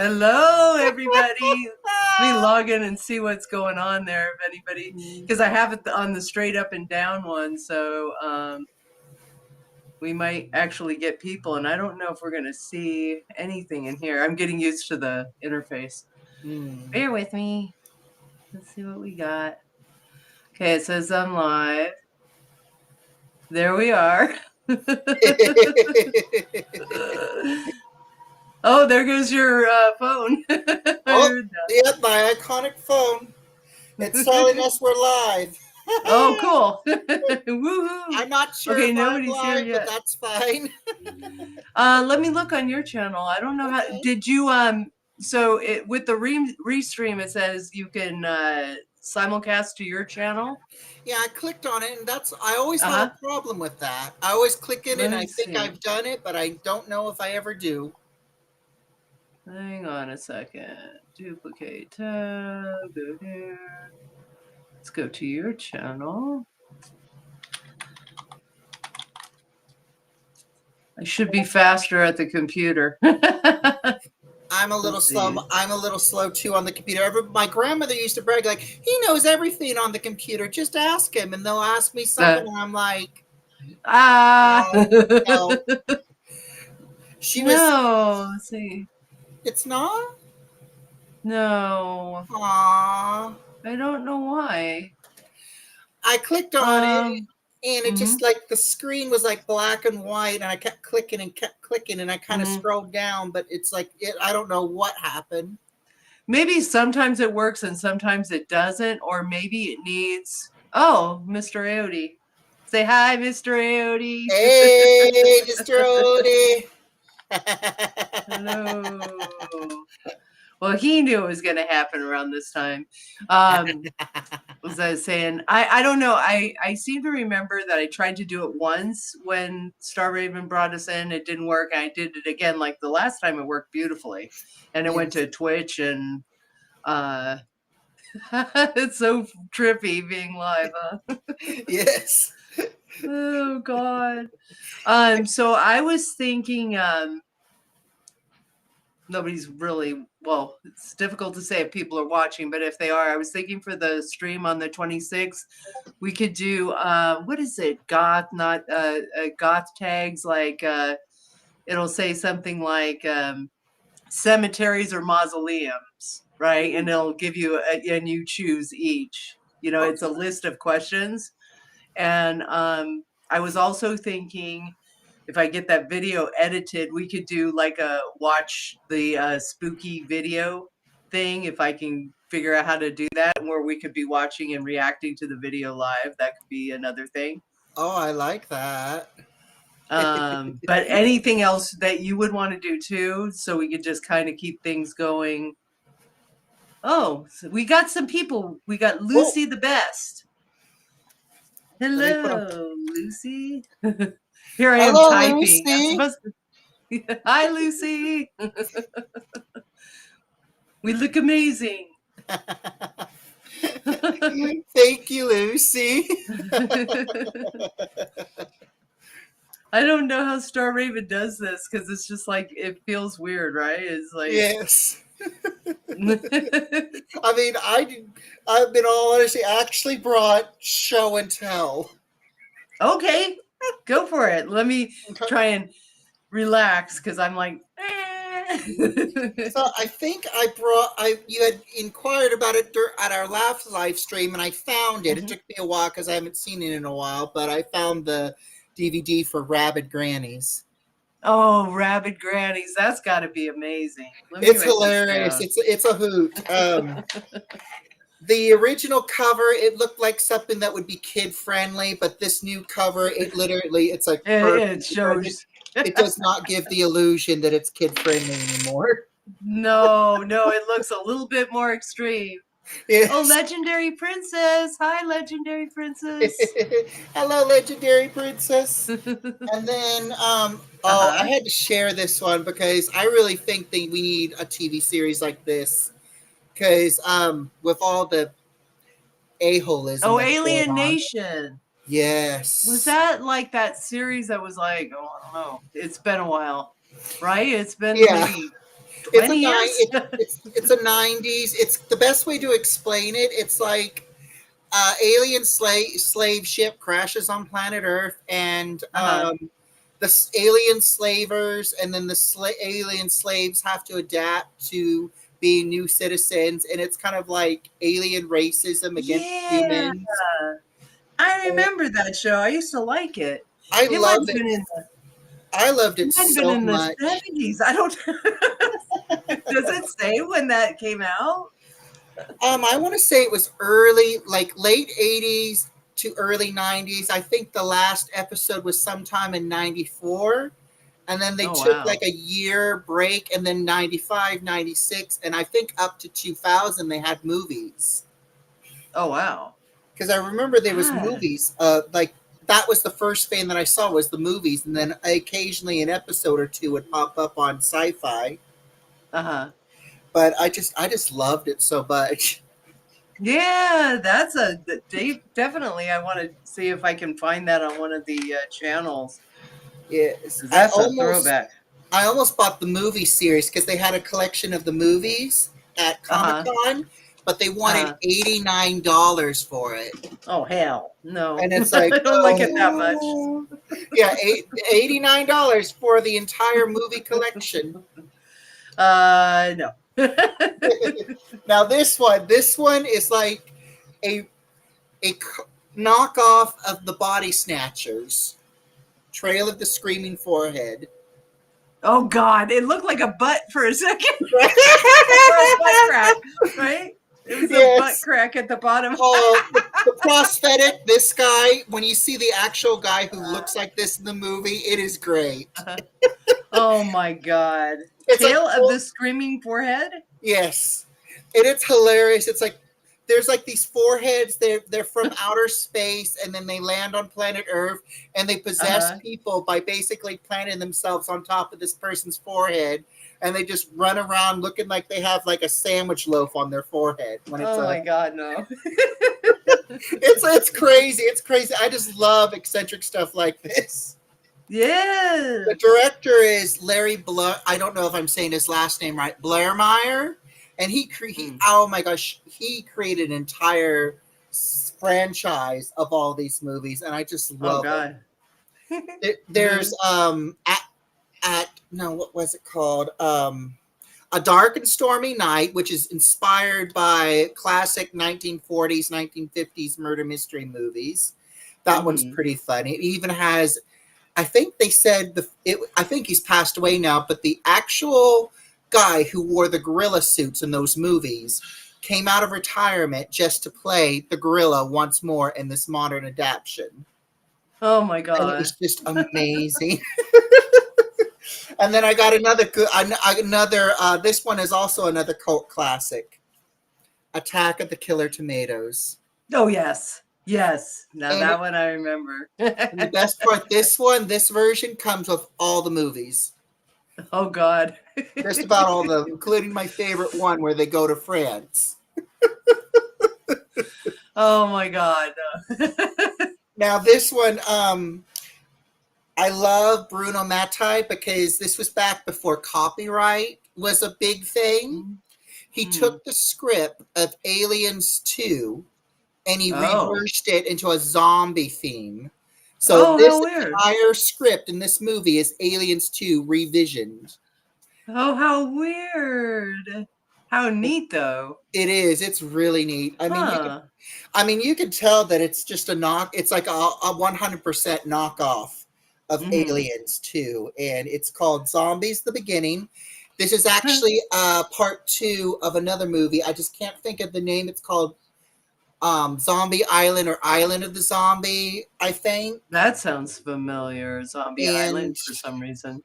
Hello, everybody. Let me log in and see what's going on there, if anybody, because I have it on the straight up and down one, so we might actually get people, and I don't know if we're going to see anything in here. I'm getting used to the interface. Bear with me. Let's see what we got. Okay, it says I'm live. There we are. Oh, there goes your phone. Oh, yeah, my iconic phone. It's telling us we're live. Oh, cool. Woohoo. I'm not sure okay, if nobody's I'm live, here yet. but that's fine. Let me look on your channel. I don't know how did you so with the restream it says you can simulcast to your channel. Yeah, I clicked on it, and I always have a problem with that. I always click in, and I think I've done it, but I don't know if I ever do. Hang on a second. Duplicate tab. Go here. Let's go to your channel. I should be faster at the computer. I'm a little slow. I'm a little slow too on the computer. My grandmother used to brag like, he knows everything on the computer. Just ask him, and they'll ask me something, and I'm like, no. She was. No, let's see. It's not. No. Aww. I don't know why. I clicked on it, and it just like the screen was like black and white, and I kept clicking, and I kind of scrolled down, but it's like I don't know what happened. Maybe sometimes it works and sometimes it doesn't, or maybe it needs. Oh, Mr. Aoide. Say hi, Mr. Aoide. Hey, Mr. Aoide. Hello. Well, he knew it was going to happen around this time. Was I saying? I don't know. I seem to remember that I tried to do it once when Star Raven brought us in. It didn't work. I did it again like the last time. It worked beautifully. And it went to Twitch, and it's so trippy being live, huh? Yes. Oh, God. So I was thinking... nobody's really, well, it's difficult to say if people are watching, but if they are, I was thinking for the stream on the 26th, we could do, what is it? Goth, not, goth tags, like, it'll say something like, cemeteries or mausoleums, right? And it'll give you, and you choose each, you know, it's a list of questions. And, I was also thinking, if I get that video edited, we could do like a watch the spooky video thing. If I can figure out how to do that, where we could be watching and reacting to the video live, that could be another thing. Oh, I like that. But anything else that you would want to do too, so we could just kind of keep things going. Oh, so we got some people. We got Lucy the Best. Hello, Lucy. Here I am typing. Lucy. Hi, Lucy. We look amazing. Thank you, Lucy. I don't know how Star Raven does this, because it's just like, it feels weird, right? It's like, yes. I mean, I've been all honesty, actually brought show and tell. Okay, go for it. Let me try and relax, because I'm like, So I think you had inquired about it at our last live stream, and I found it. It took me a while because I haven't seen it in a while, but I found the DVD for Rabid Grannies. Oh, Rabid Grannies. That's got to be amazing. It's hilarious. It's a hoot. The original cover, it looked like something that would be kid friendly, but this new cover, it's like it shows. It does not give the illusion that it's kid friendly anymore. No, it looks a little bit more extreme. Yes. Oh, Legendary Princess. Hi, Legendary Princess. Hello, Legendary Princess. And then, I had to share this one because I really think that we need a TV series like this. Because with all the a-holism. Oh, Alien Nation. Yes. Was that like that series that was like, oh, I don't know. It's been a while, right? It's been maybe It's a 20 years? it's a 90s. It's the best way to explain it. It's like alien slave ship crashes on planet Earth, and Uh-huh. alien slavers, and then the alien slaves have to adapt to being new citizens, and it's kind of like alien racism against Yeah. humans. I remember that show. I used to like it. I It might love have it. been in I loved it it might have been so in the much. 70s. I don't Does it say when that came out? I want to say it was early, like late 80s to early 90s. I think the last episode was sometime in 94. And then they Oh took wow. like a year break, and then 95, 96, and I think up to 2000 they had movies. Oh wow. Because I remember there was God. movies. Like that was the first thing that I saw was the movies, and then occasionally an episode or two would pop up on Sci-Fi. Uh-huh. But I just loved it so much. Yeah, that's definitely I want to see if I can find that on one of the channels Yes, because that's a throwback. I almost bought the movie series because they had a collection of the movies at Comic Uh-huh. Con, but they wanted Uh-huh. $89 for it. Oh hell. No. And it's like, I don't like it that much. oh, yeah, $89 for the entire movie collection. No. Now this one is like a a knockoff of the Body Snatchers, Trail of the Screaming Forehead. Oh God, it looked like a butt for a second. Or a butt crack, right? It was a butt Yes. crack at the bottom. Oh, the prosthetic. This guy, when you see the actual guy who looks like this in the movie, it is great. Oh my God. It's like, Tale of the Screaming Forehead? yes, and it's hilarious. It's like there's like these foreheads. They're from outer space, and then they land on planet Earth, and they possess Uh-huh. people by basically planting themselves on top of this person's forehead, and they just run around looking like they have like a sandwich loaf on their forehead. When it's Oh my God, no. it's crazy. It's crazy. I just love eccentric stuff like this. Yeah. The director is Larry Blair. I don't know if I'm saying his last name right. Blairmeyer, and oh my gosh, he created an entire franchise of all these movies, and I just Oh love them. God. There's at no, what was it called? A Dark and Stormy Night, which is inspired by classic 1940s, 1950s murder mystery movies. That one's Mhm. pretty funny. It even has, I think they said I think he's passed away now, but the actual guy who wore the gorilla suits in those movies came out of retirement just to play the gorilla once more in this modern adaptation. Oh my And it God. was just amazing. And then I got another. This one is also another cult classic, Attack of the Killer Tomatoes. Oh yes. Yes. Now And, that one I remember. and the best part, this version comes with all the movies. Oh God. Just about all of them, including my favorite one where they go to France. Oh my God. Now this one, I love Bruno Mattei because this was back before copyright was a big thing. He took the script of Aliens 2 and he Oh. reversed it into a zombie theme. So Oh, this how weird. entire script in this movie is Aliens 2 revisioned. Oh, how weird. How neat though. It is. It's really neat. Huh. You can tell that it's just a knock. It's like a 100% knockoff of Aliens 2, and it's called Zombies: The Beginning. This is actually part 2 of another movie. I just can't think of the name. It's called Zombie Island or Island of the Zombie, I think. That sounds familiar. Zombie And Island for some reason.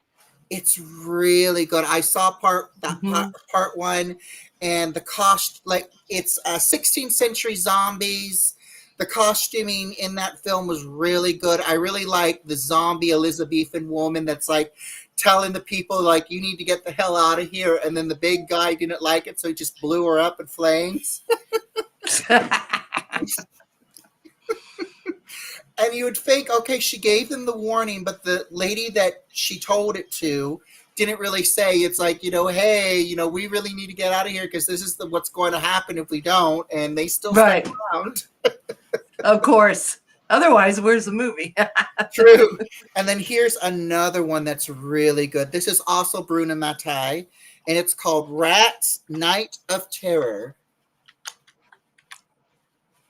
it's really good. I saw part 1, and the cost, like, it's 16th century zombies. The costuming in that film was really good. I really like the zombie Elizabethan woman that's like telling the people like, you need to get the hell out of here, and then the big guy didn't like it, so he just blew her up in flames. And you would think, okay, she gave them the warning, but the lady that she told it to didn't really say. It's like, hey, we really need to get out of here because this is what's going to happen if we don't. And they still stuck Right. around. Of course. Otherwise, where's the movie? True. And then here's another one that's really good. This is also Bruna Mattei, and it's called Rats Night of Terror.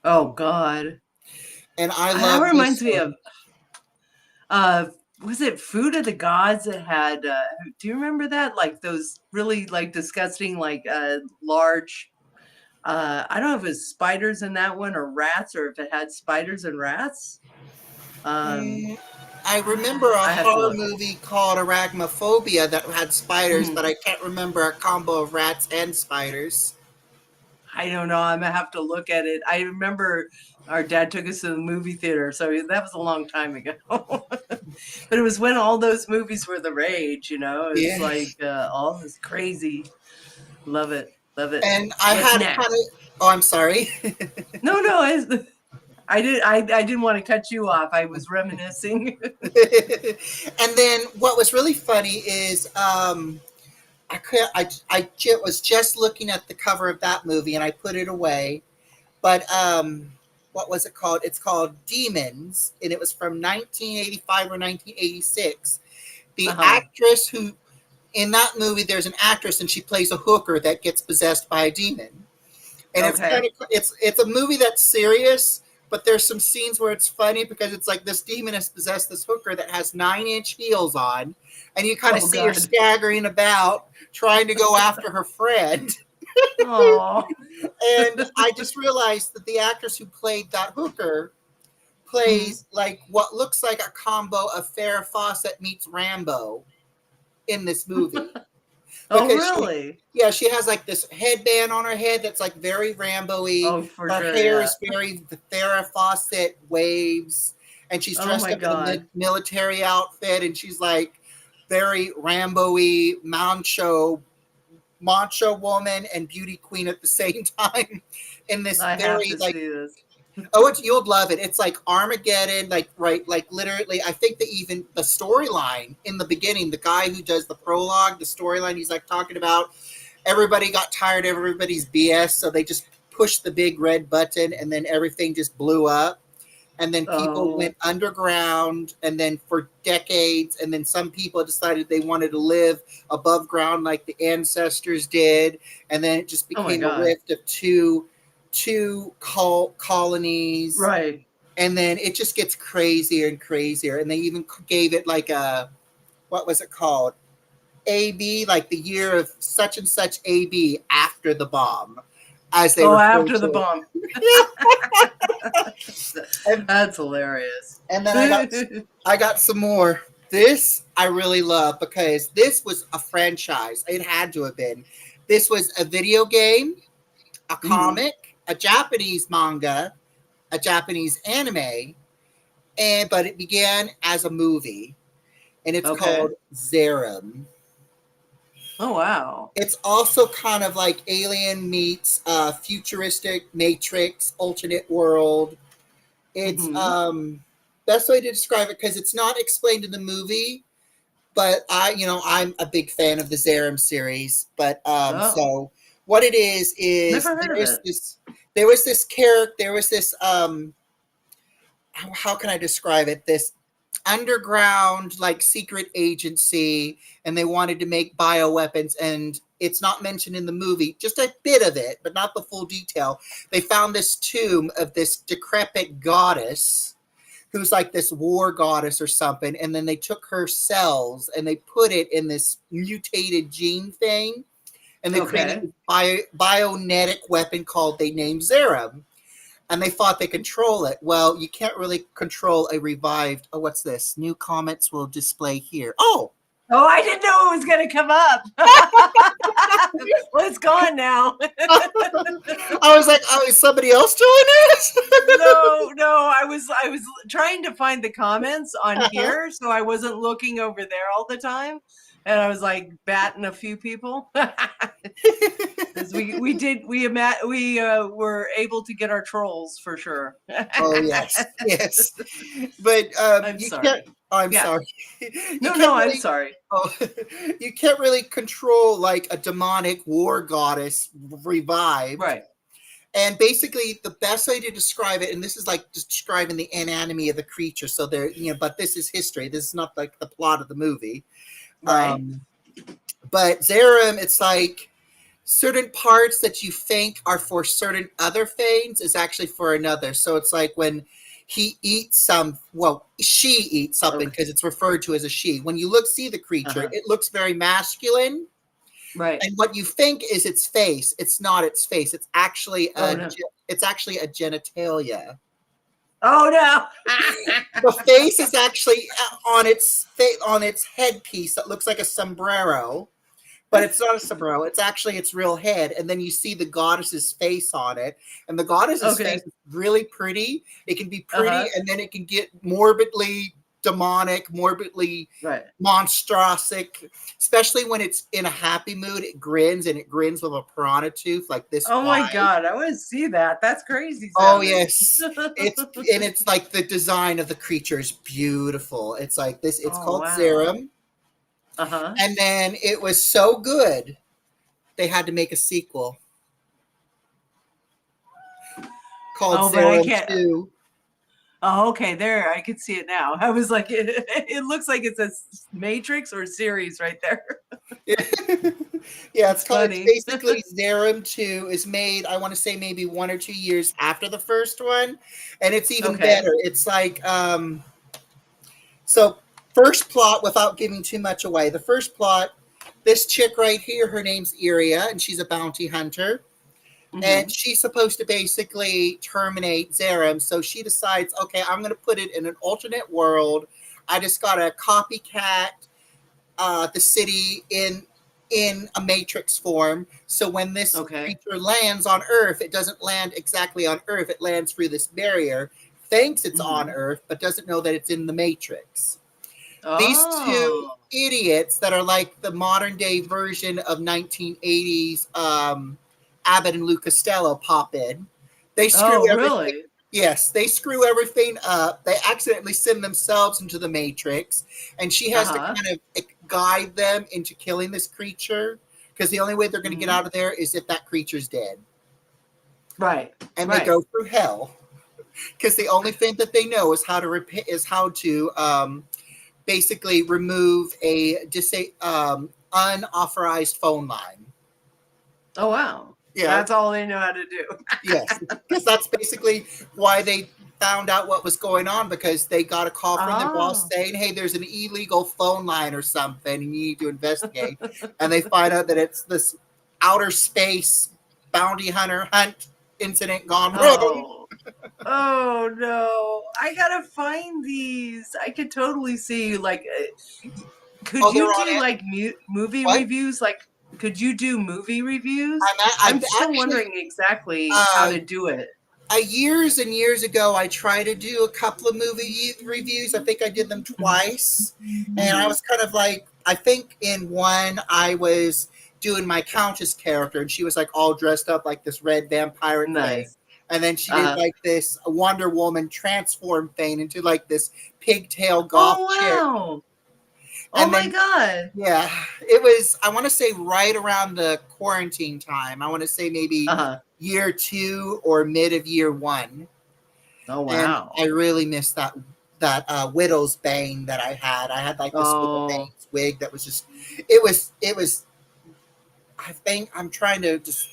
Oh, God. And I That love reminds this me one. of, was it Food of the Gods that had, do you remember that? Like those really like disgusting, like large, I don't know if it was spiders in that one or rats, or if it had spiders and rats. I remember a I have to horror look. movie called Arachnophobia that had spiders, Mhm. but I can't remember a combo of rats and spiders. I don't know. I'm gonna have to look at it. I remember our dad took us to the movie theater, so that was a long time ago. But it was when all those movies were the rage, It's Yeah. like all this crazy. Love it, love it. And I What's had kind next? of, oh, I'm sorry. No, no, I didn't want to cut you off. I was reminiscing. And then what was really funny is I was just looking at the cover of that movie and I put it away. But what was it called? It's called Demons, and it was from 1985 or 1986. The actress who in that movie, there's an actress and she plays a hooker that gets possessed by a demon. And it's kind Okay. of it's a movie that's serious, but there's some scenes where it's funny because it's like this demon has possessed this hooker that has 9-inch heels on, and you kind of Oh see her God. staggering about trying to go after her friend. Oh. And I just realized that the actress who played that hooker plays like what looks like a combo of Farrah Fawcett meets Rambo in this movie. Oh Because really? she has like this headband on her head that's like very Rambo-y. Oh, for Her sure. hair Yeah. is very the Farrah Fawcett waves, and she's Oh dressed my up in a God. military outfit, and she's like very Rambo-y, macho woman and beauty queen at the same time. In this I have very to like, see this. you'll love it. It's like Armageddon, like right, like literally. I think that even the storyline in the beginning, the guy who does the prologue, the storyline, he's like talking about everybody got tired of everybody's BS, so they just pushed the big red button, and then everything just blew up. And then people Oh. went underground, and then for decades, and then some people decided they wanted to live above ground like the ancestors did, and then it just Oh my became a God. rift of two colonies, Right. and then it just gets crazier and crazier. And they even gave it like a, what was it called? AB, like the year of such and such AB after the bomb, as they referred After the to bomb. it. That's hilarious. And then I got some more. This I really love because this was a franchise. It had to have been. This was a video game, a comic, a Japanese manga, a Japanese anime, but it began as a movie, and it's Okay. called Zerum. Oh wow. It's also kind of like Alien meets futuristic Matrix, alternate world. It's best way to describe it because it's not explained in the movie, but I'm a big fan of the Zerum series. But Oh, so what it is never heard of it. there was this character, there was this how can I describe it? This underground like secret agency, and they wanted to make bioweapons, and it's not mentioned in the movie, just a bit of it, but not the full detail. They found this tomb of this decrepit goddess who's like this war goddess or something, and then they took her cells and they put it in this mutated gene thing, and they created Okay. a bionetic weapon called, they named Zerum, and they thought they control it. Well, you can't really control a revived. Oh, what's this? New comments will display here. Oh, I didn't know it was going to come up. Well, it's gone now. I was like, oh, is somebody else doing this? No, I was trying to find the comments on here, so I wasn't looking over there all the time. And I was like batting a few people. Because we were able to get our trolls for sure. Oh yes, yes. But I'm you can't. sorry. Oh, I'm Yeah. sorry. You No, can't no, I'm really. sorry. Oh, you can't really control like a demonic war goddess revived. Right. And basically, the best way to describe it, and this is like describing the anatomy of the creature. So there, but this is history. This is not like the plot of the movie. Right. Um, but Zerum, it's like certain parts that you think are for certain other fanes is actually for another. So it's like when he eats she eats something Okay. because it's referred to as a she. When you see the creature, it looks very masculine. Right. And what you think is its face, it's not its face. It's actually Oh no. a genitalia. Oh no. The face is actually on its headpiece that looks like a sombrero, but it's not a sombrero. It's actually its real head, and then you see the goddess's face on it, and the goddess's Okay. face is really pretty. It can be pretty, Uh-huh. and then it can get morbidly demonic, morbidly Right. monstrosic, especially when it's in a happy mood. It grins, and it grins with a piranha tooth like this Oh my wide. god, I want to see that. That's crazy Oh sounding. yes, it's like the design of the creature is beautiful. It's like this. It's Oh called wow. Zerum, Uh-huh. and then it was so good they had to make a sequel called Oh, but I Zerum can't. 2. Oh, okay, there. I can see it now. I was like, it looks like it's a Matrix or series right there. Yeah, It's it's funny. basically Zerum 2 is made, I want to say maybe 1 or 2 years after the first one, and it's even Okay. better. It's like so first plot without giving too much away. The first plot, this chick right here, her name's Iria, and she's a bounty hunter. And Mm-hmm. she's supposed to basically terminate Zerum. So she decides, okay, I'm going to put it in an alternate world. I just got to copycat the city in a matrix form. So when this Okay. creature lands on Earth, it doesn't land exactly on Earth. It lands through this barrier, thinks it's on Mm-hmm. Earth, but doesn't know that it's in the matrix. These two Oh. idiots that are like the modern day version of 1980s Abbott and Lou Costello pop in. They screw Oh, everything. really? Yes, they screw everything up. They accidentally send themselves into the Matrix, and she has to Uh-huh. kind of guide them into killing this creature because the only way they're going to get Mm-hmm. out of there is if that creature's dead. Right. And they Right. go through hell because the only thing that they know is how to basically remove a unauthorized phone line. Oh wow. Yeah, That's all they know how to do. yes, because that's basically why they found out what was going on, because they got a call from their boss Oh. saying, hey, there's an illegal phone line or something and you need to investigate. And they find out that it's this outer space bounty hunter hunt incident gone wrong. Oh. Oh no. I gotta find these. I could totally see like could Oh, they're you on do it. like movie What? reviews? Like could you do movie reviews? I'm I've still actually wondering exactly how uh, to do it. years and years ago, I tried to do a couple of movie reviews. I think I did them Mhm. twice. And I Mhm. was kind of like, I think in one, I was doing my Countess character, and she was like all dressed up like this red vampire thing. Nice. And then she did Uh-huh. like this Wonder Woman transform thing into like this pigtail goth Oh chick. wow. Oh And my then, god. yeah, it was, I want to say right around the quarantine time. I want to say maybe Uh-huh. year 2 or mid of year 1, Oh and wow. I really missed that widow's bane that I had. I had like this widow Oh. bane's wig that was just it was. I think I'm trying to just.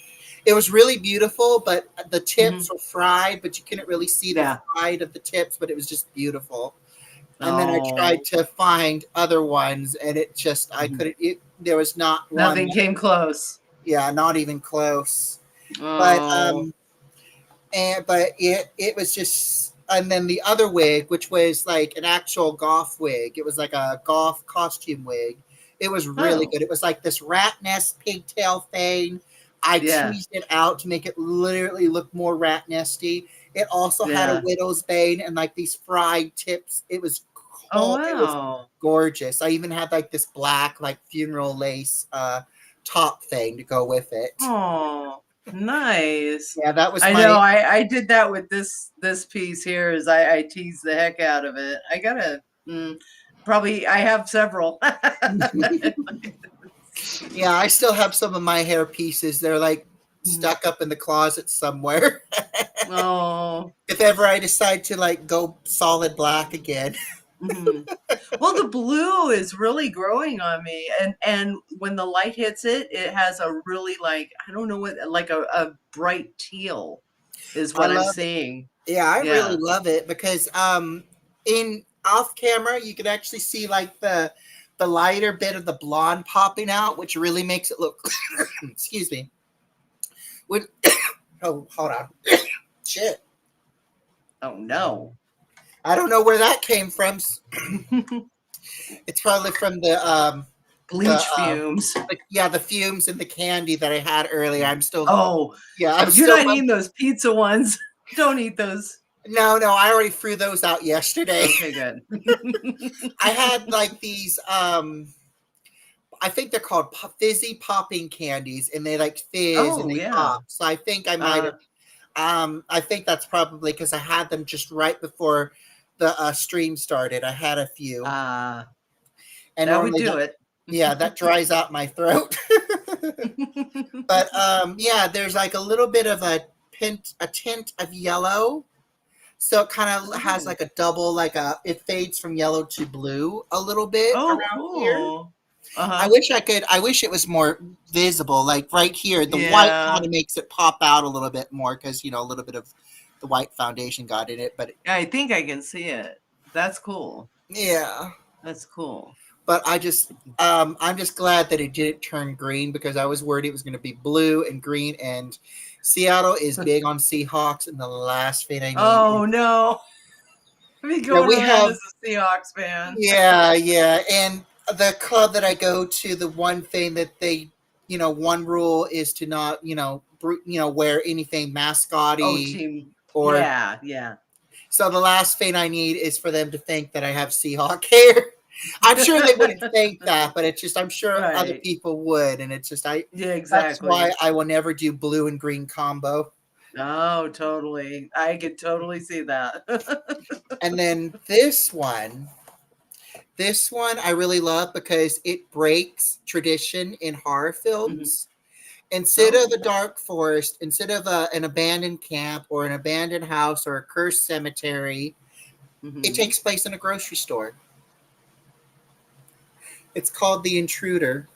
It was really beautiful, but the Mhm. tips were fried, but you couldn't really see the Yeah. fried of the tips, but it was just beautiful. And then I tried Oh. to find other ones, and it just I Mhm. couldn't. There was not one. Nothing came close. Yeah, not even close. But Oh. it was just, and then the other wig, which was like an actual goth wig, it was like a goth costume wig. It was really Oh. good. It was like this rat nest pigtail thing. I Yeah. teased it out to make it literally look more rat nesty. It also had a Yeah. widow's bane and like these fried tips. It was Oh, It was wow. gorgeous. I even had like this black like funeral lace top thing to go with it. Oh, nice. Yeah, that was I know. my I did that with this piece here. Is I teased the heck out of it. I gotta probably. I have several. yeah, I still have some of my hair pieces. They're like Mhm. stuck up in the closet somewhere. Oh. If ever I decide to like go solid black again. Mhm. Well, the blue is really growing on me, and when the light hits it, it has a really like I don't know what like a bright teal is I what I'm love it. seeing. Yeah, I really Yeah. love it because in off camera you can actually see like the lighter bit of the blonde popping out, which really makes it look excuse me. Would oh hold on. Shit. Oh no. I don't know where that came from. It's probably from the Bleach fumes. yeah, the fumes and the candy that I had earlier. I'm still Oh, yeah, I'm you're still not eating those pizza ones. Don't eat those. no, I already threw those out yesterday. Okay, good. I had like these I think they're called fizzy popping candies and they like fizz and Oh they yeah. pop. So I think I might Uh have I think that's probably because I had them just right before the stream started. I had a few. uh And that would normally do that it. yeah, that dries out my throat. But yeah, there's like a little bit of a tint of yellow. So it kind of has Oh. like a double, like it fades from yellow to blue a little bit Oh, around here. cool. Uh-huh. I wish it was more visible. Like right here, the white Yeah. kind of makes it pop out a little bit more because, you know, a little bit of the white foundation got in it. But I think I can see it. That's cool. yeah, That's cool. but I'm just glad that it didn't turn green because I was worried it was going to be blue and green. And Seattle is big on Seahawks, and the last thing I need is Oh no. Me you know going we around have as a Seahawks fan. yeah, and the club that I go to, the one thing that they you know one rule is to not wear anything Oh, mascotty team. or Yeah, yeah. so the last thing I need is for them to think that I have Seahawk hair. I'm sure they wouldn't think that, but it's just I'm sure other Right. people would, and it's just Yeah, that's why exactly. I will never do blue and green combo. Oh, totally. I could totally see that. And then this one I really love because it breaks tradition in horror Mhm. films. Instead of Oh. a dark forest, instead of an abandoned camp or an abandoned house or a cursed cemetery, it Mhm. takes place in a grocery store. It's called The Intruder.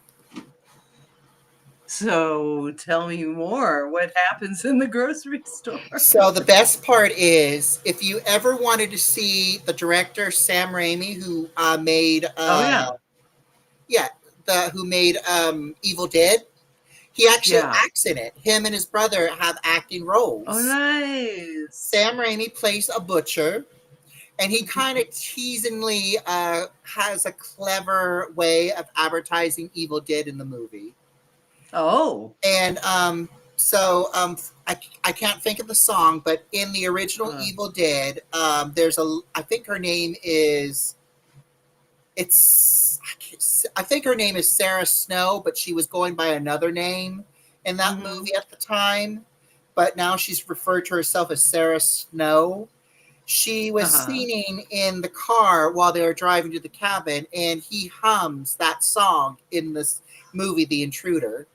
So tell me more. What happens in the grocery store? So the best part is, if you ever wanted to see the director Sam Raimi, who made Oh yeah. yeah who made Evil Dead, he actually Yeah. acts in it. Him and his brother have acting Oh roles. nice. Sam Raimi plays a butcher, and he kind of teasingly has a clever way of advertising Evil Dead in the movie. Oh. And I can't think of the song, but in the original Uh, Evil Dead, there's I think her name is it's I think her name is Sarah Snow, but she was going by another name in that mhm. movie at the time. But now she's referred to herself as Sarah Snow. She was Uh-huh. singing in the car while they were driving to the cabin, and he hums that song in this movie, The Intruder,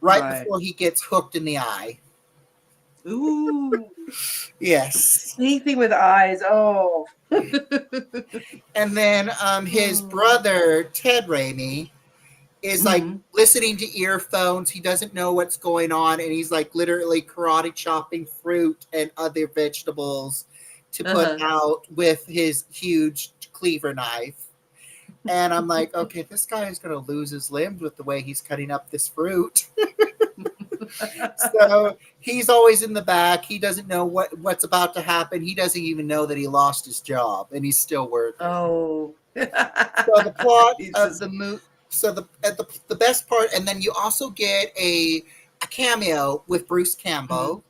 right Right. before he gets hooked in the eye. Ooh. Yes. Anything with eyes. Oh. And then his Oh. brother, Ted Raimi, is like Mhm. listening to earphones. He doesn't know what's going on, and he's like literally karate chopping fruit and other vegetables to put Uh-huh. out with his huge cleaver knife. And I'm like, okay, this guy is going to lose his limbs with the way he's cutting up this fruit. So he's always in the back. He doesn't know what's about to happen. He doesn't even know that he lost his job, and he's still working. Oh. So the plot He's of just the movie. So the best part, and then you also get a cameo with Bruce mhm. Campbell.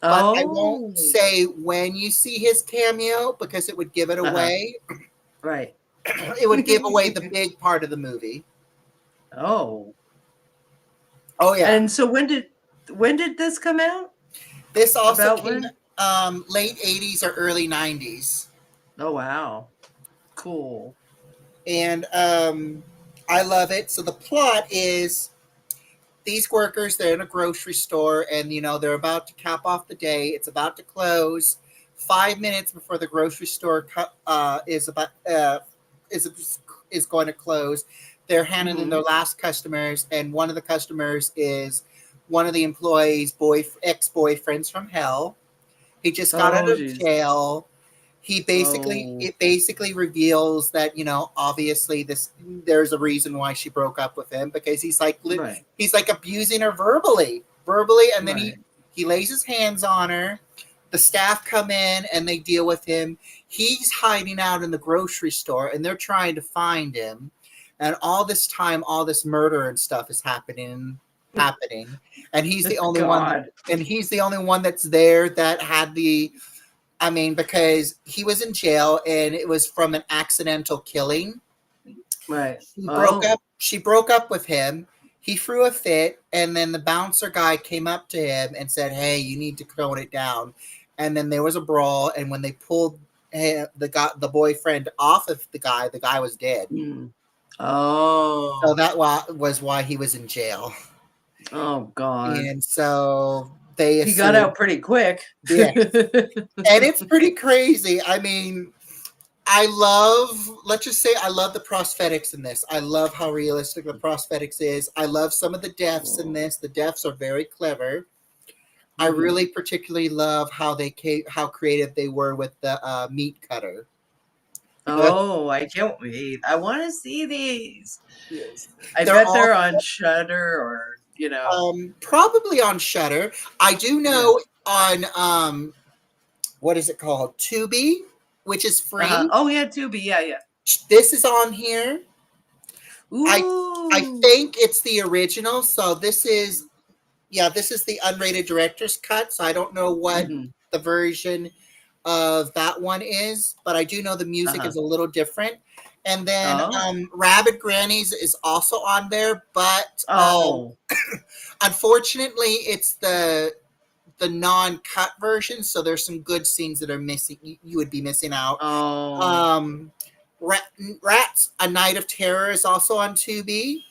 but I won't Oh, say when you see his cameo because it would give it uh-huh. away. Right. It would give away the big part of the movie. Oh. Oh yeah. And so when did this come out? This also About came when? late 80s or early 90s. Oh, wow. Cool. And I love it. So the plot is these workers, they're in a grocery store and, they're about to cap off the day. It's about to close. 5 minutes before the grocery store is going to close, they're handing in their last customers, and one of the customers is one of the employees' ex-boyfriends from hell. He just got out Oh, of geez. jail. Oh, It basically reveals that, obviously there's a reason why she broke up with him, because right. he's like abusing her verbally, and then Right. he lays his hands on her. The staff come in and they deal with him. He's hiding out in the grocery store and they're trying to find him. And all this time, all this murder and stuff is happening. And he's the only one God. that's there that had because he was in jail and it was from an accidental killing. Right. She broke Oh, up. She broke up with him. He threw a fit, and then the bouncer guy came up to him and said, "Hey, you need to tone it down." And then there was a brawl, and when they pulled the boyfriend off of the guy was dead. mm. So Oh, that was why he was in jail. oh, God. And so they He got assumed, out pretty quick. yeah. And it's pretty crazy. I mean, let's just say I love the prosthetics in this. I love how realistic the prosthetics is. I love some of the deaths in this. The deaths are very clever. I really particularly love how how creative they were with the meat cutter. Oh, I can't wait. I want to see these. Yes. I They're bet all they're on Shudder or. probably on Shutter. I do Yeah. know on what is it called? Tubi, which is Uh-huh. free. Oh, yeah, Tubi. Yeah, yeah. This is on here. I I Ooh. think it's the original. So this is the unrated director's cut. So I don't know what Hmm. the version of that one is, but I do know the music Uh-huh. is a little different. And then Oh. Rabid Grannies is also on there, but Oh. unfortunately, it's the non-cut version. So there's some good scenes that are missing. You would be missing out. Oh. Um, Rats: A Night of Terror is also on Tubi.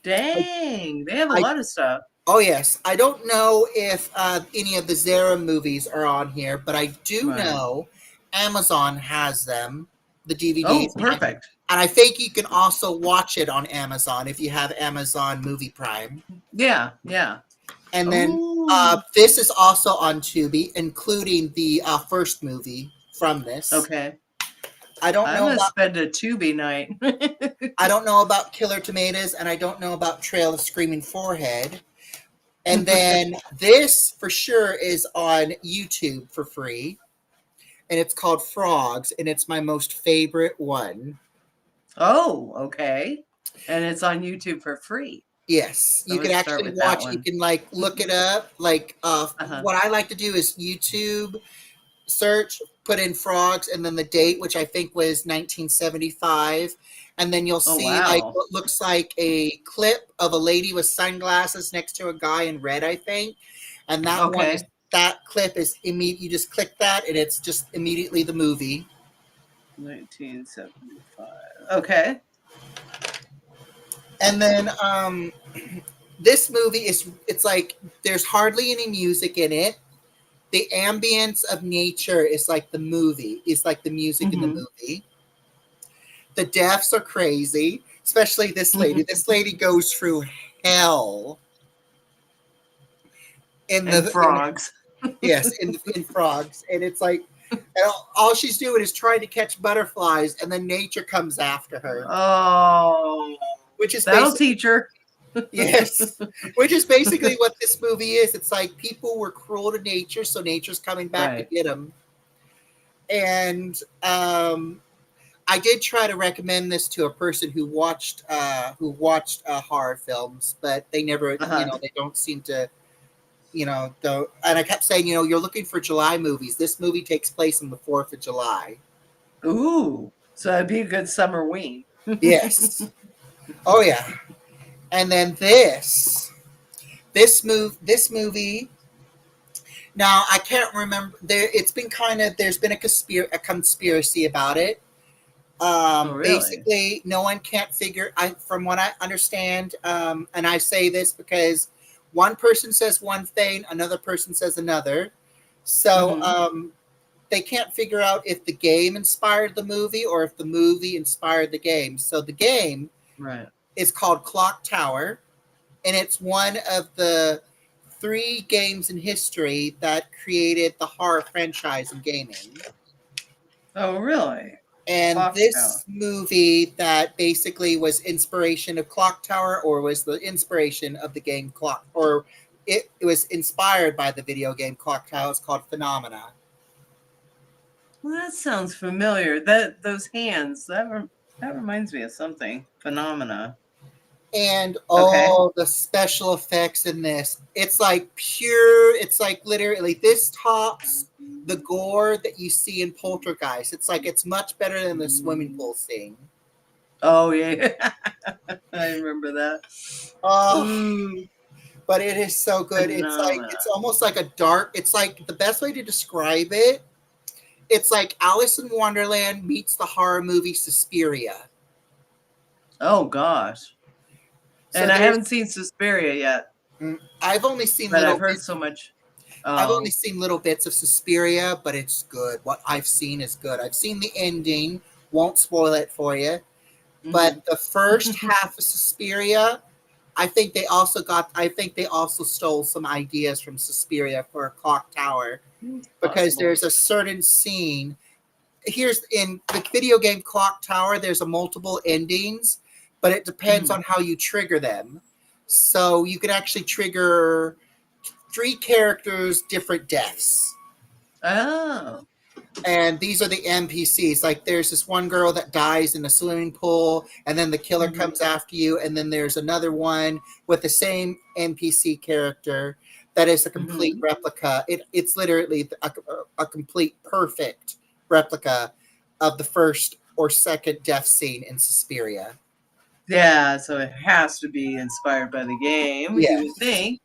Dang. They have a I lot of stuff. Oh yes, I don't know if any of the Zara movies are on here, but I do Right. know Amazon has them, the Oh, DVDs, perfect. and I think you can also watch it on Amazon if you have Amazon Movie Prime. Yeah, yeah. And then Oh. this is also on Tubi, including the first movie from this. Okay. I don't I'm know gonna about spend a Tubi night. Killer Tomatoes, and I don't know about Trail of Screaming Forehead. And then this for sure is on YouTube for free. And it's called Frogs, and it's my most favorite one. Oh, okay. And it's on YouTube for free. Yes, So you can let's start actually with that watch. You one. can like look it up. Like Uh-huh. what I like to do is YouTube search, put in Frogs, and then the date, which I think was 1975, and then you'll Oh, see like wow. what looks like a clip of a lady with sunglasses next to a guy in red, I think, and Okay. that clip is immediate. You just click that, and it's just immediately the movie. 1975. Okay. And then this movie it's like there's hardly any music in it. The ambience of nature is like the movie, is like the music in the Mm-hmm. movie. The deaths are crazy, especially this lady. This lady goes through hell in And the in frogs. yes, in Frogs, and it's like and all she's doing is trying to catch butterflies, and then nature comes after her, Oh, which is that'll basically teach her. yes, which is basically what this movie is. It's like people were cruel to nature, so nature's coming back to Right. get them. And I did try to recommend this to a person who watched horror films, but they never, Uh-huh. they don't seem to and I kept saying, you're looking for July movies. This movie takes place on the 4th of July. Ooh, so that'd be a good summer ween. Yes. Oh yeah. And then this movie. Now I can't remember. It's been there's been a conspiracy about it. Oh, really? Basically, no one can't figure. From what I understand, and I say this because one person says one thing, another person says another. So Mm-hmm. they can't figure out if the game inspired the movie or if the movie inspired the game. So the game Right. is called Clock Tower, and it's one of the 3 games in history that created the horror franchise in gaming. Oh, really? And Clock Tower. this movie that basically was inspiration of Clock Tower, or was the inspiration of the game Clock, or it was inspired by the video game Clock Tower. It's called Phenomena. Well, that sounds familiar. Those hands, that reminds me of something. Phenomena. And Okay. all the special effects in this, it's like pure, it's like literally, this tops the gore that you see in Poltergeist. It's like, it's much better than the swimming pool scene. Oh, yeah. I remember that. Oh, Ooh, but it is so good. It's like, Phenomena. it's almost like a dark, it's like, the best way to describe it, it's like Alice in Wonderland meets the horror movie Suspiria. Oh, gosh. So And I there's, haven't seen Suspiria yet, I've only seen but I've little heard bits. so much. I've only Oh. seen little bits of Suspiria, but it's good. What I've seen is good. I've seen the ending. Won't spoil it for you. Mm-hmm. But the first half of Suspiria, I think they also stole some ideas from Suspiria for Clock Tower, because Possible. there's a certain scene. Here's in the video game Clock Tower, there's a multiple endings, but it depends Mm-hmm. on how you trigger them. So you can actually trigger 3 characters, different deaths. Oh. And these are the NPCs. Like, there's this one girl that dies in a swimming pool, and then the killer Mm-hmm. comes after you, and then there's another one with the same NPC character that is a complete Mm-hmm. replica. It's literally a complete perfect replica of the first or second death scene in Suspiria. Yeah, so it has to be inspired by the game, you would Yes, think.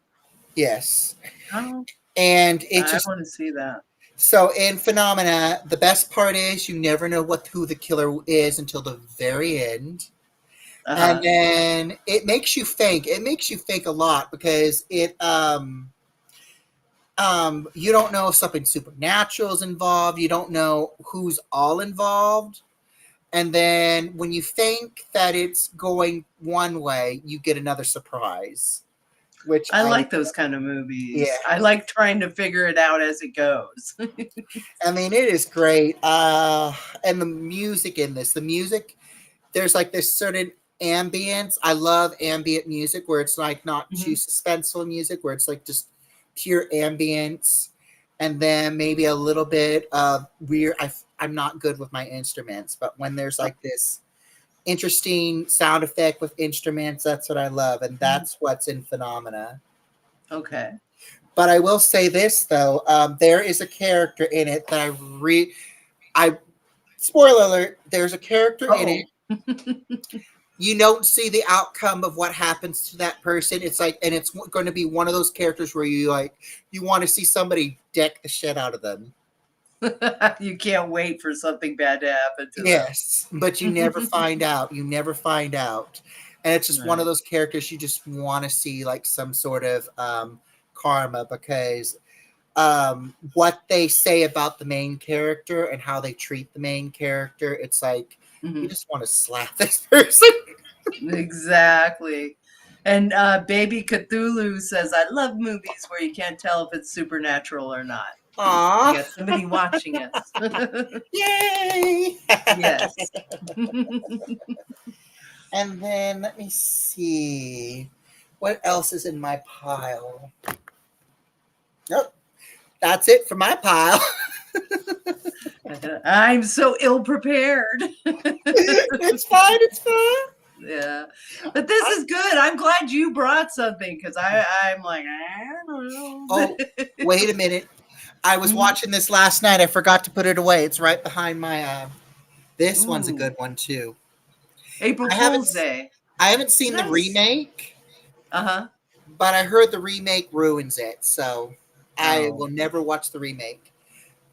yes. Oh, And it I just, want to see that. so in Phenomena, the best part is you never know who the killer is until the very end. And Uh-huh. then it makes you think. It makes you think a lot, because you don't know if something supernatural is involved. You don't know who's all involved. And then when you think that it's going one way, you get another surprise, which I like those kind of movies. yeah. I like trying to figure it out as it goes. I mean, it is great. And the music in this, there's like this certain ambience. I love ambient music where it's like not too Mhm. suspenseful music, where it's like just pure ambience. And then maybe a little bit of weird. I'm not good with my instruments, but when there's like this interesting sound effect with instruments, that's what I love. And that's what's in Phenomena. Okay. But I will say this though, there is a character in it that I spoiler alert, there's a character in it. Oh. You don't see the outcome of what happens to that person. It's like, and it's going to be one of those characters where you want to see somebody deck the shit out of them. You can't wait for something bad to happen to Yes, but you never them. find out. You never find out. And it's just one of Right. those characters you just want to see like some sort of karma, because what they say about the main character and how they treat the main character, it's like you Mhm. just want to slap this person. Exactly. And Baby Cthulhu says, I love movies where you can't tell if it's supernatural or not. We Aw, got somebody watching us. yay! Yes. And then let me see. What else is in my pile? Nope. That's it for my pile. I'm so ill prepared. It's fine. It's fine. Yeah, but this is good. I'm glad you brought something because I'm like I don't know. Oh, wait a minute. I was Mhm. watching this last night. I forgot to put it away. It's right behind my. This one's a Ooh, good one too. April I haven't. Fool's Day. I haven't seen the That's remake, uh-huh. but I heard the remake ruins it. So I Oh, will never watch the remake.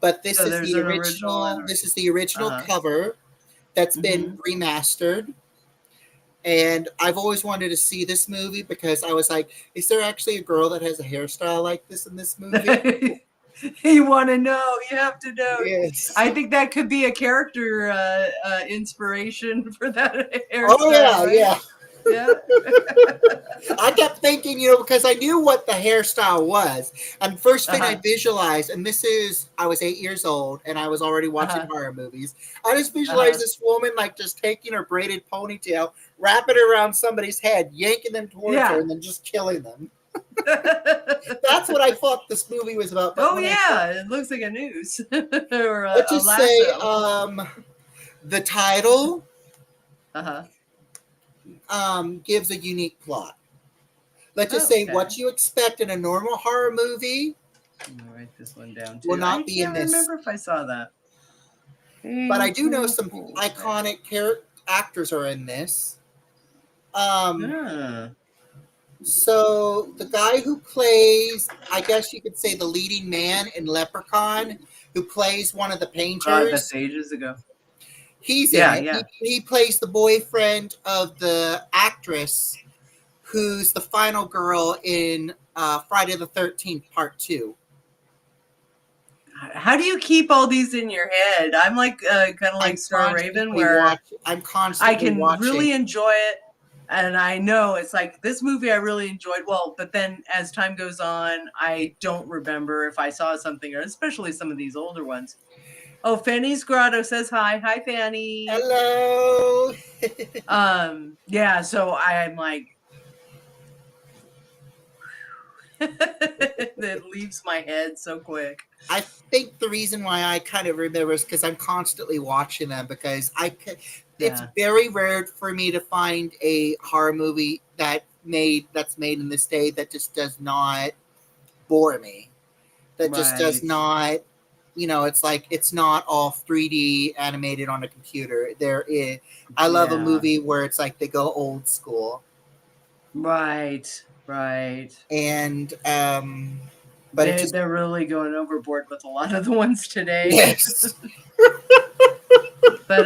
But this so is there's the an original original. and This is the original uh-huh. cover that's been Hmm. remastered. And I've always wanted to see this movie because I was like, is there actually a girl that has a hairstyle like this in this movie? You want to know? You have to know. Yes. I think that could be a character inspiration for that Oh hairstyle, yeah, right? yeah. Yeah. I kept thinking, because I knew what the hairstyle was. And first thing I Uh-huh. visualized, and I was 8 years old and I was already watching Uh-huh. horror movies. I just visualized Uh-huh. this woman like just taking her braided ponytail, wrapping it around somebody's head, yanking them towards her, Yeah. and then just killing them. That's what I thought this movie was about. But Oh when I heard, yeah, it looks like a noose or let's a just say, lasso. the title Uh-huh. gives a unique plot. Let's just say Okay. what you expect in a normal horror movie I'm gonna write this one down will too. I not be in can't this. remember if I saw that. But I do know April some Fool's Day. iconic actors are in this. Um, Ah. so the guy who plays, I guess you could say, the leading man in Leprechaun, who plays one of the God, that's painters, ages ago. he's in Yeah, it. yeah. He plays the boyfriend of the actress who's the final girl in Friday the 13th, Part 2. How do you keep all these in your head? I'm like kind of like I'm Star Raven, constantly where watching. I'm I constantly can watching. really enjoy it. And I know it's like this movie I really enjoyed. Well, but then as time goes on, I don't remember if I saw something, or especially some of these older ones. Oh, Fanny's Grotto says hi. Hi, Fanny. Hello. Yeah, so I'm like, it leaves my head so quick. I think the reason why I kind of remember is because I'm constantly watching them because it's Yeah, very rare for me to find a horror movie that's made in this day that just does not bore me. That just does right. not, it's like it's not all 3D animated on a computer. I love a Yeah, movie where it's like they go old school right, right. and but it just They're really going overboard with a lot of the ones today. yes. But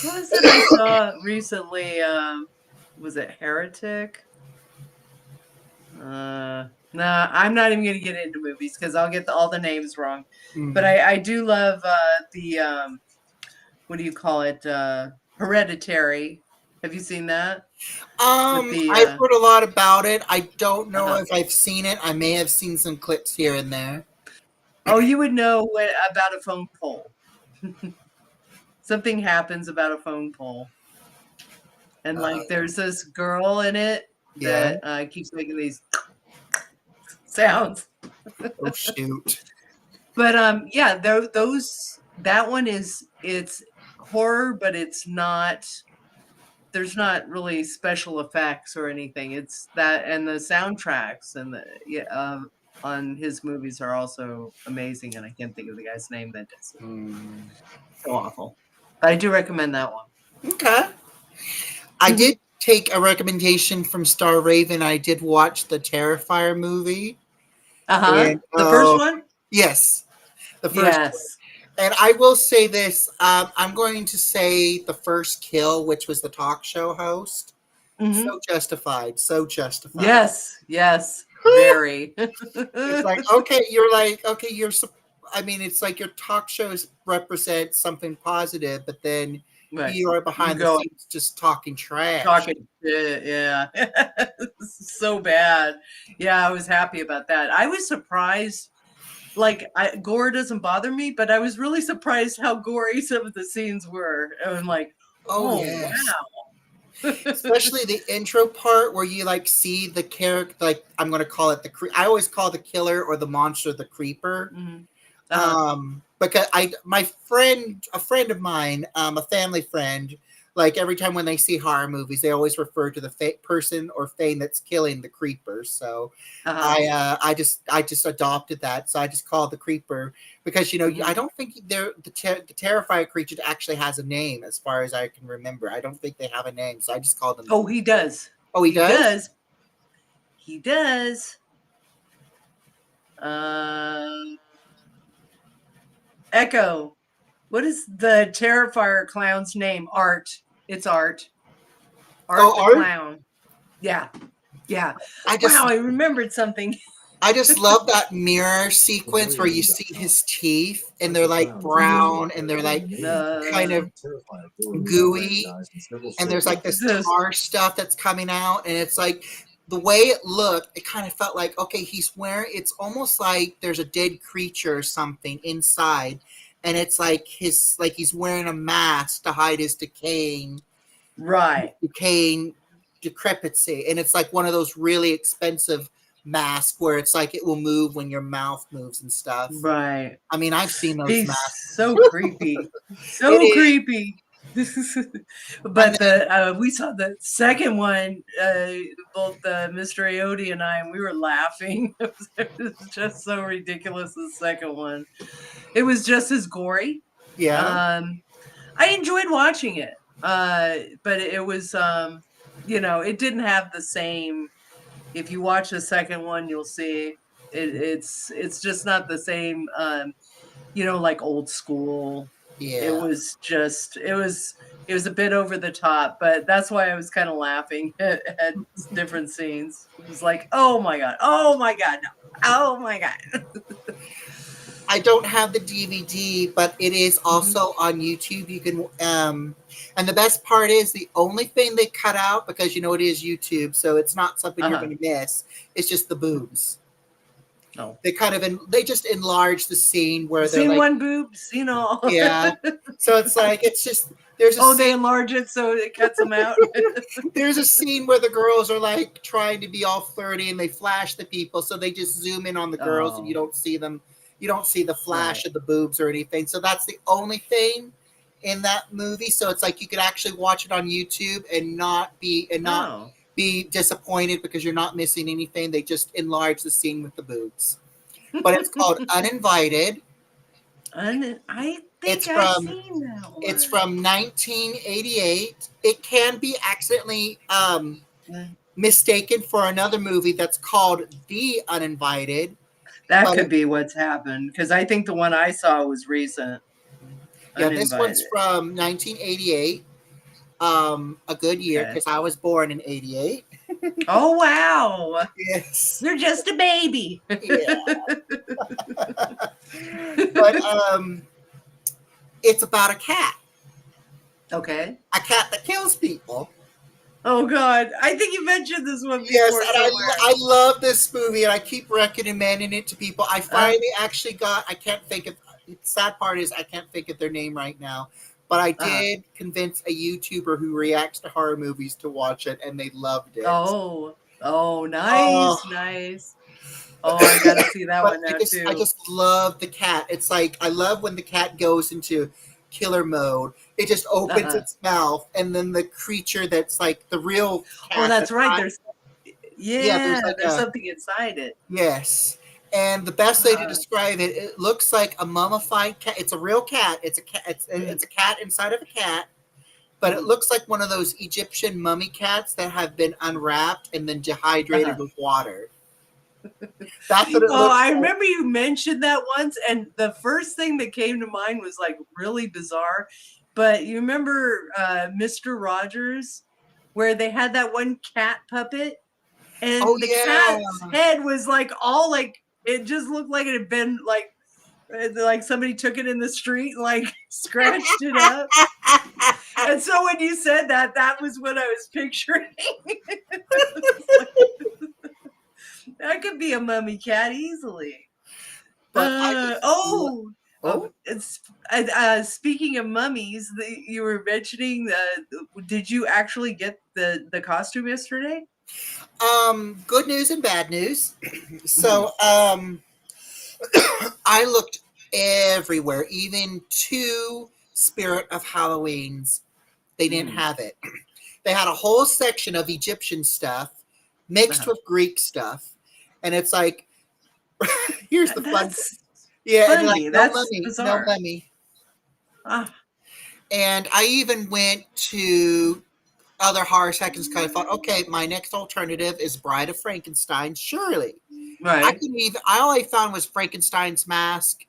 what was it I saw recently? Was it Heretic? Nah, I'm not even gonna get into movies because I'll get all the names wrong. But Mhm. I do love the what do you call it? Hereditary. Have you seen that? With the I've heard a lot about it. I don't know uh-huh. if I've seen it. I may have seen some clips here and there. Oh, you would know about a phone pole. Something happens about a phone pole. And like Uh, there's this girl in it yeah. that keeps making these sounds. Oh shoot. But yeah, those that one is it's horror, but it's not there's not really special effects or anything. It's that and the soundtracks and the yeah on his movies are also amazing, and I can't think of the guy's name that does it. Hmm. So awful. But I do recommend that one. Okay. I did take a recommendation from Star Raven. I did watch the Terrifier movie, Uh-huh. and The first one? yes, the first one. Yes. And I will say this: I'm going to say the first kill, which was the talk show host. Hmm. So justified. So justified. Yes, yes, very. It's like, okay, you're like, okay, I mean, it's like your talk shows represent something positive, but then Right. you are You behind the go scenes just talking trash. talking shit, yeah. So bad. Yeah, I was happy about that. I was surprised, like, gore doesn't bother me, but I was really surprised how gory some of the scenes were. And I'm like, Oh, oh, yes. wow. Especially the intro part where you like see the character, like I'm going to call it I always call the killer or the monster the creeper. Mhm. Uh-huh. Because a friend of mine, a family friend, like every time when they see horror movies, they always refer to the person or thing that's killing the creeper. So Uh-huh. I just adopted that. So I just call it the creeper because I Mhm. don't think the terrifying creature actually has a name as far as I can remember. I don't think they have a name, so I just call them. Oh, he does. Oh, he He does. does. He does. Uh, Echo. What is the Terrifier clown's name? Art. It's Art. Art Oh, the Art. clown. Yeah. Yeah. I Wow, just I remembered something. I just love that mirror sequence where you see his teeth and they're like brown and they're like kind Uh, of gooey, and there's like this this, tar stuff that's coming out, and it's like the way it looked, it kind of felt like, okay, he's wearing, it's almost like there's a dead creature or something inside, and it's like he's wearing a mask to hide his right. decaying decrepitcy, and it's like one of those really expensive masks where it's like it will move when your mouth moves and stuff. Right. I mean, I've seen those He's masks. so creepy. It So is. creepy. And But the we saw the second one, both Mr. Aoide and I, and we were laughing. It was just so ridiculous. The second one, it was just as gory. yeah, I enjoyed watching it, but it was, it didn't have the same. If you watch the second one, you'll see it's just not the same. Like old school. It yeah. was just it was a bit over the top, but that's why I was kind of laughing at different scenes. It was like, oh my god, no, oh my god. I don't have the DVD, but it is Mhm. also on YouTube. You can, and the best part is the only thing they cut out, because it is YouTube, so it's not something you're Uh-huh. going to miss. It's just the boobs. No. They kind of they just enlarge the scene where they're Seen like, one boob, seen all. yeah. So it's like it's just there's a Oh, they scene enlarge it so it cuts them out. there's a scene where the girls are like trying to be all flirty and they flash the people, so they just zoom in on the girls and you Oh, don't see them, you don't see the right. flash of the boobs or anything. So that's the only thing in that movie. So it's like you could actually watch it on YouTube and not Oh. be disappointed because you're not missing anything. They just enlarge the scene with the boobs. But it's called Uninvited. I It's think I've from seen that it's one. from 1988. It can be accidentally mistaken for another movie that's called The Uninvited. That But could be what's happened because I think the one I saw was recent. yeah, this one's Uninvited. from 1988. A good year Okay. because I was born in '88. Oh wow. Yes. You're just a baby. Yeah. But it's about Okay. a cat that kills people. Oh god. I think you mentioned this one Yes, before and somewhere. I love this movie, and I keep recommending it to people. I Uh, finally actually got. I can't think of. The sad part is I can't think of their name right now, but I uh-huh. did convince a YouTuber who reacts to horror movies to watch it, and they loved it. Oh. Oh, Oh, nice, nice. Oh, I gotta see that but one now I too. just love the cat. It's like I love when the cat goes into killer mode. It just opens Uh-huh. its mouth, and then the creature that's like the real Oh, cat that's that's right. not. There's Yeah, yeah, there's like there's a something inside it. yes. And the best way to Uh, describe it, it looks like a mummified cat. It's a real cat. It's a cat. mm, It's a cat inside of a cat, but it mm, looks like one of those Egyptian mummy cats that have been unwrapped and then dehydrated uh-huh. with water. That's what it Oh, looks I like. remember you mentioned that once, and the first thing that came to mind was like really bizarre. But you remember Mr. Rogers, where they had that one cat puppet, Oh and the yeah. cat's head was like all like it just looked like it had been like somebody took it in the street and like scratched it up. And so when you said that, that was what I was picturing. That could be a mummy cat easily. But I just oh It's speaking of mummies, you were mentioning. Did you actually get the costume yesterday? good news and bad news. Mhm. So I looked everywhere, even two Spirit of Halloween's They didn't have it. They had a whole section of Egyptian stuff mixed with Greek stuff. And it's like, here's the fun. That's Yeah, and like, funny. no That's mummy, no bizarre. mummy. Ah, And I even went to other horror sections because I thought, okay, my next alternative is Bride of Frankenstein. Surely. right. I all I found was Frankenstein's mask,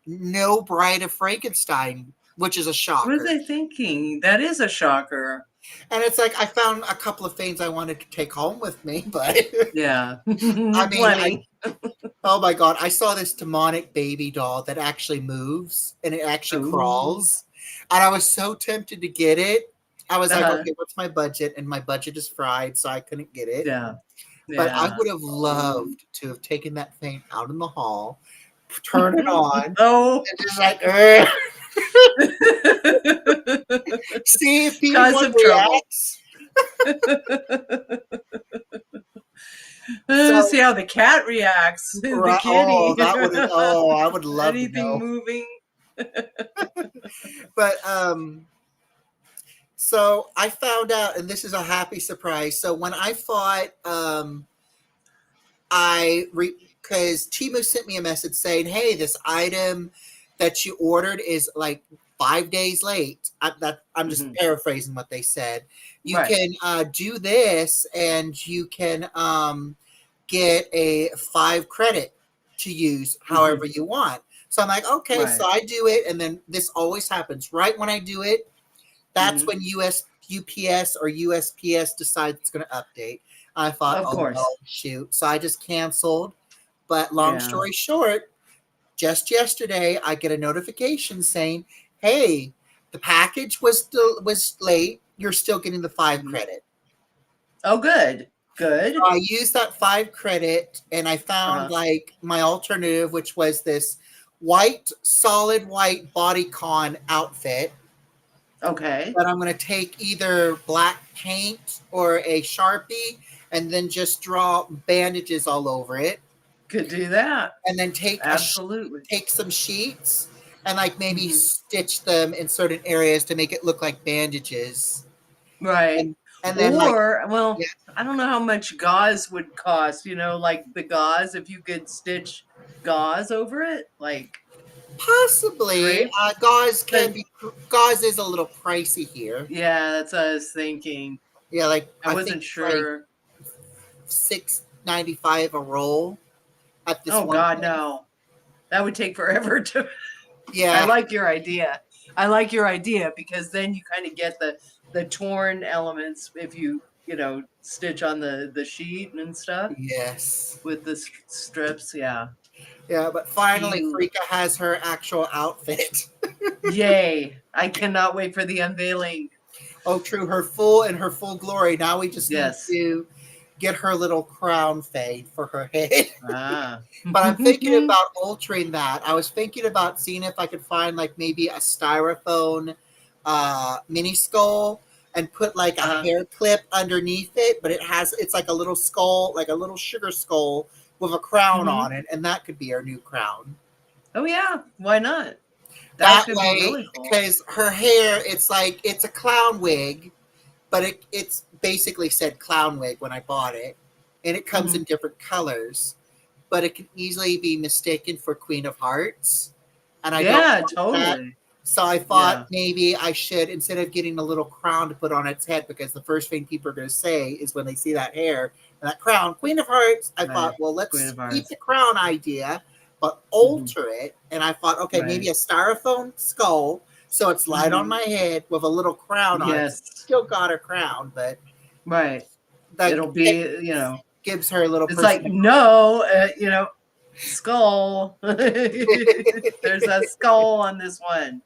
no Bride of Frankenstein, which is a What are shocker. they thinking? That is a shocker. And it's like I found a couple of things I wanted to take home with me, but Yeah. I mean, Plenty. oh my god, I saw this demonic baby doll that actually moves and it actually Ooh. crawls. And I was so tempted to get it. I was like, Uh-huh. okay, what's my budget? And my budget is fried, so I couldn't get it. Yeah. But I Yeah. would have loved to have taken that thing out in the hall, turn it on, Oh. and just like, see if Cause anyone of trouble. reacts. So, See how the cat reacts. The right, kitty. I would love to Anything know. moving. But so I found out, and this is a happy surprise. So when I thought because Timo sent me a message saying, "Hey, this item that you ordered is like 5 days late." I'm just paraphrasing what they said. You Right. can do this, and you can get a 5 credit to use however you want. So I'm like, okay, Right. so I do it, and then this always happens right when I do it. That's when UPS or USPS decides it's going to update. I thought, Of oh course. no, shoot. So I just canceled. But long story short, just yesterday I get a notification saying, "Hey, the package was late. You're still getting the 5 credit." Oh, good. Good. So I used that 5 credit and I found like my alternative, which was this solid white bodycon outfit. Okay. But I'm going to take either black paint or a Sharpie and then just draw bandages all over it. Could do that. And then take Absolutely. take some sheets and like maybe stitch them in certain areas to make it look like bandages. Right. And then well, I don't know how much gauze would cost, like the gauze, if you could stitch gauze over it, like possibly gauze is a little pricey here. Yeah, that's what I was thinking. Yeah, like I think wasn't sure. Like $6.95 a roll at this Oh one God, place. no. That would take forever to Yeah. I like your idea. Because then you kind of get the torn elements if you stitch on the sheet and stuff. Yes. With the strips, yeah. Yeah, but finally Frika has her actual outfit. Yay. I cannot wait for the unveiling. Oh, true. Her full glory. Now we just need to get her little crown fade for her head. But I'm thinking about altering that. I was thinking about seeing if I could find like maybe a styrofoam mini skull and put like a hair clip underneath it, but it's like a little skull, like a little sugar skull with a crown on it, and that could be our new crown. Oh yeah, why not? That way, be really cool. Because her hair, it's a clown wig, but it's basically said clown wig when I bought it, and it comes in different colors, but it can easily be mistaken for Queen of Hearts, and I don't totally. That. So I thought maybe I should, instead of getting a little crown to put on its head, because the first thing people are going to say is when they see that hair and that crown, Queen of Hearts. I thought, well, let's keep the crown idea, but alter it. And I thought, okay, maybe a styrofoam skull, so it's light on my head with a little crown on it. Still got her crown, but it'll be, gives her a little. It's like skull. There's a skull on this one.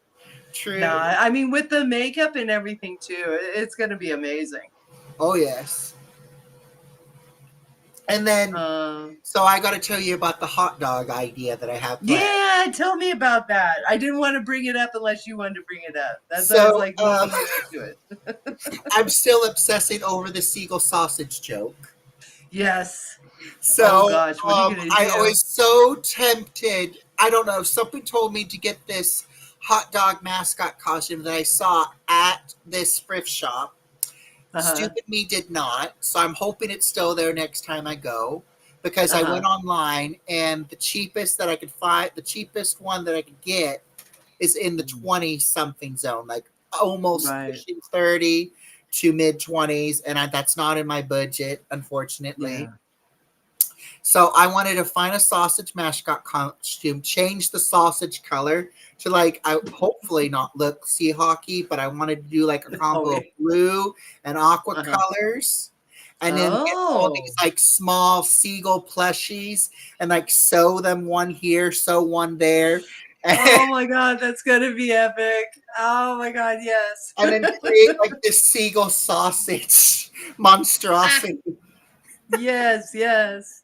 True. No, I mean with the makeup and everything too, it's going to be amazing. Oh yes. And then, so I got to tell you about the hot dog idea that I have planned. Yeah, tell me about that. I didn't want to bring it up unless you wanted to bring it up. That's why I was like, to it. I'm still obsessing over the seagull sausage joke. Yes. So, oh gosh, what are you gonna do? I was so tempted. I don't know. Something told me to get this hot dog mascot costume that I saw at this thrift shop. Uh-huh. Stupid me did not, so I'm hoping it's still there next time I go, because I Uh-huh. went online and the cheapest that I could find, the cheapest one that I could get is in the 20 something zone, like almost Right. pushing 30 to mid 20s, and that's not in my budget, unfortunately. Yeah. So I wanted to find a sausage mascot costume, change the sausage color to like, I hopefully not look Seahawky, but I wanted to do like a Oh, combo yeah. of blue and aqua Uh-huh. colors, and then get all Oh. these like small seagull plushies and like sew them, one here, sew one there. Oh my God, that's gonna be epic. Oh my God, yes. And then create like this seagull sausage monstrosity. Yes, yes.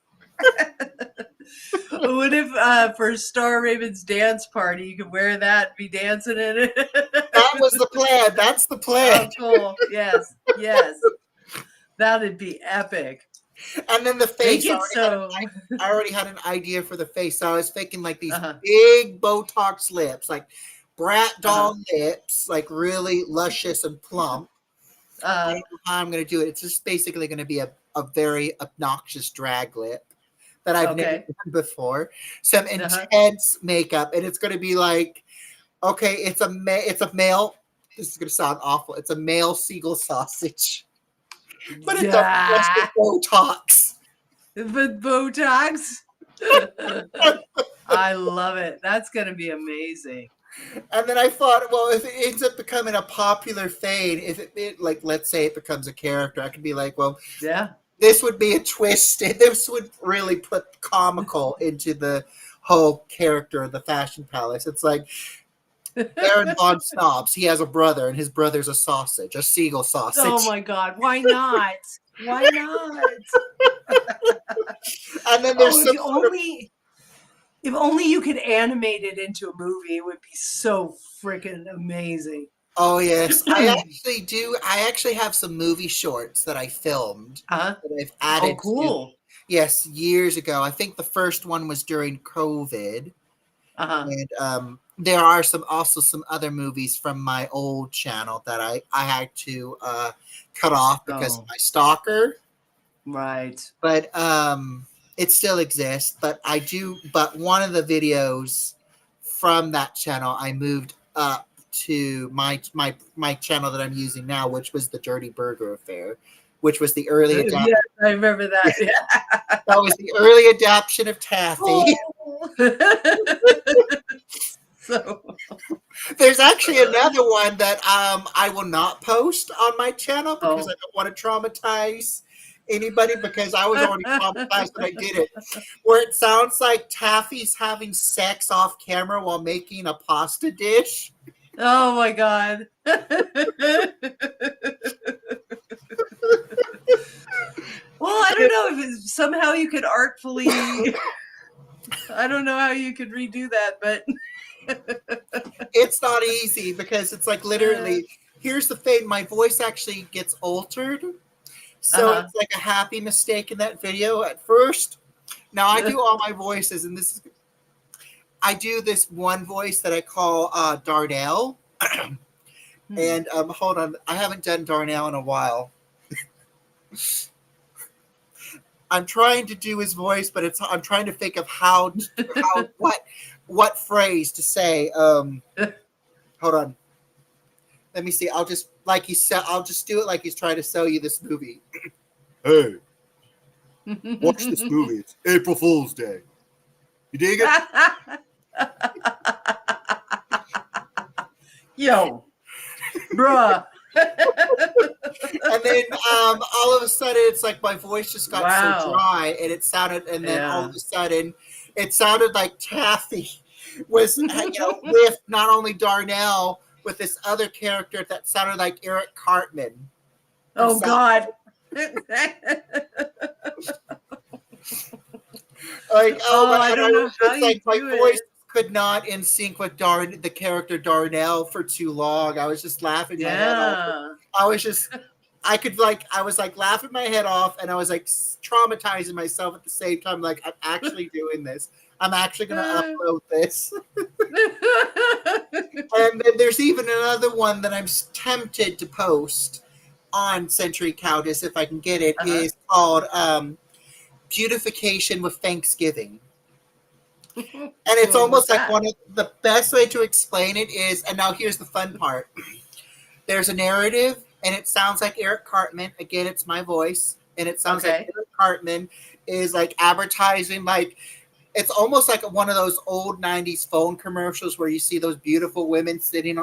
What if for Star Raven's dance party you could wear that and be dancing in it? That was the plan. That's the plan. Oh, cool. Yes, yes. That'd be epic. And then the Make face, it so. I already had an idea for the face. So I was thinking like these Uh-huh. big Botox lips, like brat Uh-huh. doll lips, like really luscious and plump. I don't know how I'm going to do it. It's just basically going to be a very obnoxious drag lip that I've never Okay. done before. Some Uh-huh. intense makeup, and it's going to be like, okay, it's a male. This is going to sound awful. It's a male seagull sausage, but it's obsessed with Yeah. Botox. With Botox. I love it. That's gonna be amazing. And then I thought, well, if it ends up becoming a popular fade, if it like, let's say it becomes a character, I could be like, well, Yeah. this would be a twist. This would really put comical into the whole character of the Fashion Palace. It's like Baron von Snobs. He has a brother, and his brother's a sausage, a seagull Oh sausage. my God. Why not? Why not? And then Oh, there's some sort of, if only you could animate it into a movie, it would be so freaking amazing. oh yes, I actually have some movie shorts that I filmed Huh? that I've Oh, added to. cool. Yes, years ago. I think the first one was during COVID, Uh-huh. and there are some other movies from my old channel that I had to cut off because of Oh, my stalker. right. But it still exists. But one of the videos from that channel I moved up to my channel that I'm using now, which was the Dirty Burger Affair, which was the early Yeah, I remember that. that was the early adaptation of Taffy. Oh. So, There's actually another one that I will not post on my channel because I oh. don't want to traumatize anybody, because I was already traumatized when I did it. Where it sounds like Taffy's having sex off camera while making a pasta dish. Oh my God. Well, I don't know if somehow you could artfully. I don't know how you could redo that, but It's not easy because it's like literally, here's the thing, my voice actually gets altered. So uh-huh. it's like a happy mistake in that video at first. Now I do all my voices, and I do this one voice that I call Darnell. And hold on, I haven't done Darnell in a while. I'm trying to do his voice, but I'm trying to think of what phrase to say. Hold on, let me see. I'll just do it like he's trying to sell you this movie. Hey, watch this movie. It's April Fool's Day. You dig it? Yo, bruh. And then all of a sudden, it's like my voice just got so dry, and then all of a sudden, it sounded like Taffy was, with not only Darnell, with this other character that sounded like Eric Cartman. Oh God. Like, I don't know how you like my do voice it. could not in sync with the character Darnell for too long. I was just laughing my head off. I was like laughing my head off, and I was like traumatizing myself at the same time. Like, I'm actually doing this. I'm actually going to upload this. And then there's even another one that I'm tempted to post on CenturyCountess if I can get it. Uh-huh. Is called Beautification with Thanksgiving. And it's Well, what's almost like that? one of the best way to explain it is, and now here's the fun part. There's a narrative, and it sounds like Eric Cartman. Again, it's my voice, and it sounds like Okay. Eric Cartman is like advertising, like it's almost like one of those old '90s phone commercials where you see those beautiful women sitting,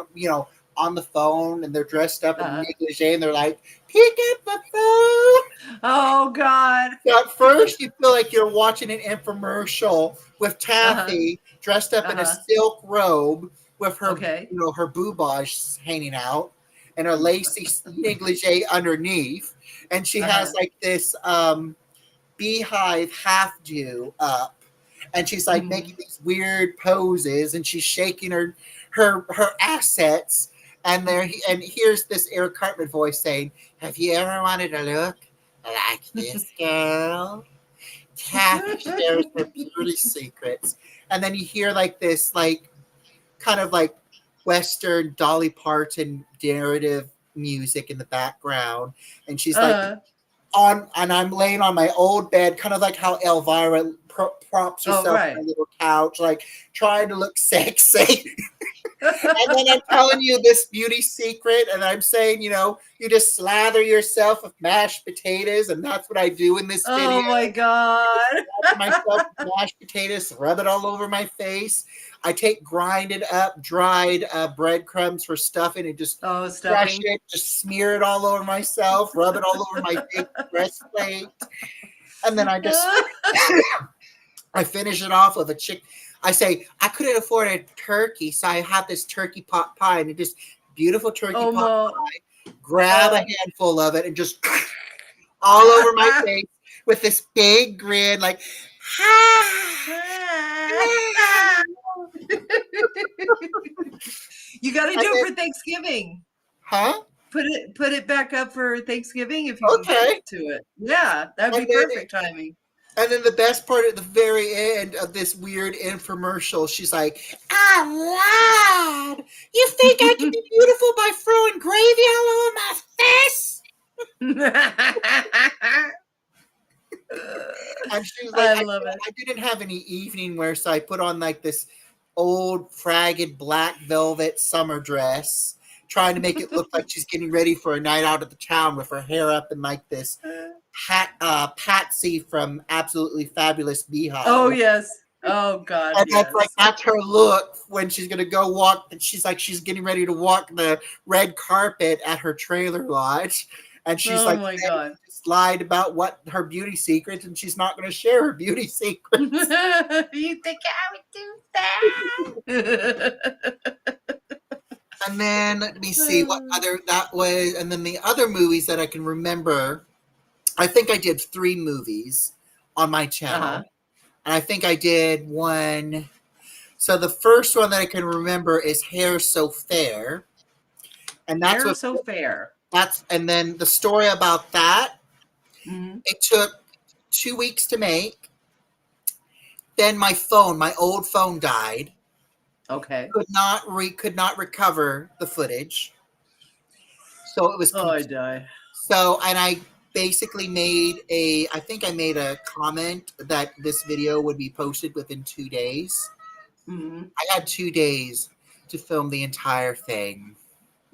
on the phone, and they're dressed up in negligee, and they're like, "Pick up the phone." Oh God. So at first, you feel like you're watching an infomercial with Uh-huh. Taffy dressed up in a Uh-huh. silk robe with her, Okay. her boobage hanging out and her lacy negligee underneath, and she has Uh-huh. like this beehive half do up, and she's like making Mhm. these weird poses, and she's shaking her assets. And here's this Eric Cartman voice saying, "Have you ever wanted to look like this girl?" Taffy shares her beauty secrets, and then you hear like this, like kind of like Western Dolly Parton narrative music in the background, and she's like Uh-huh. and I'm laying on my old bed, kind of like how Elvira props Oh, herself right. on a little couch, like trying to look sexy. And then I'm telling you this beauty secret, and I'm saying, you just slather yourself with mashed potatoes, and that's what I do in this video. Oh my God. Slather myself with mashed potatoes, rub it all over my face. I take grinded up, dried breadcrumbs for stuffing, and just Oh, crush stuffing. it, just smear it all over myself, rub it all over my big breastplate, and then I finish it off with a chick. I say I couldn't afford a turkey, so I have this turkey pot pie, and it just beautiful turkey Oh pot mo. pie. Grab a handful of it and just all over my face with this big grin, like, You got to and do then, it for Thanksgiving. huh? Put it back up for Thanksgiving if you can Okay. get to it. Yeah, that'd And be then perfect timing. And then the best part at the very end of this weird infomercial, she's like, "I lied. You think I can be beautiful by throwing gravy all over my face?" And she was like, I I, love it. I didn't have any evening wear, so I put on like this old fragged black velvet summer dress, trying to make it look like she's getting ready for a night out at the town with her hair up in like this Patsy from Absolutely Fabulous Oh Beehive. yes. Oh God, And that's like yes. that's her look when she's gonna go walk. And she's like she's getting ready to walk the red carpet at her trailer lodge, and she's Oh like my God. just lied about what her beauty secrets, and she's not gonna share her beauty secrets. You think I would do that? And then let me see what other that was, and then the other movies that I can remember. I think I did 3 movies on my Uh-huh. channel, and I think I did one. So the first one that I can remember is Hair So Fair, and Hair so fair. and then the story about that. Hmm. It took 2 weeks to make. Then my old phone died. Okay. Could not recover the footage. So it was Oh, I die. and I basically I think I made a comment that this video would be posted within 2 days. Hmm. I had 2 days to film the entire thing.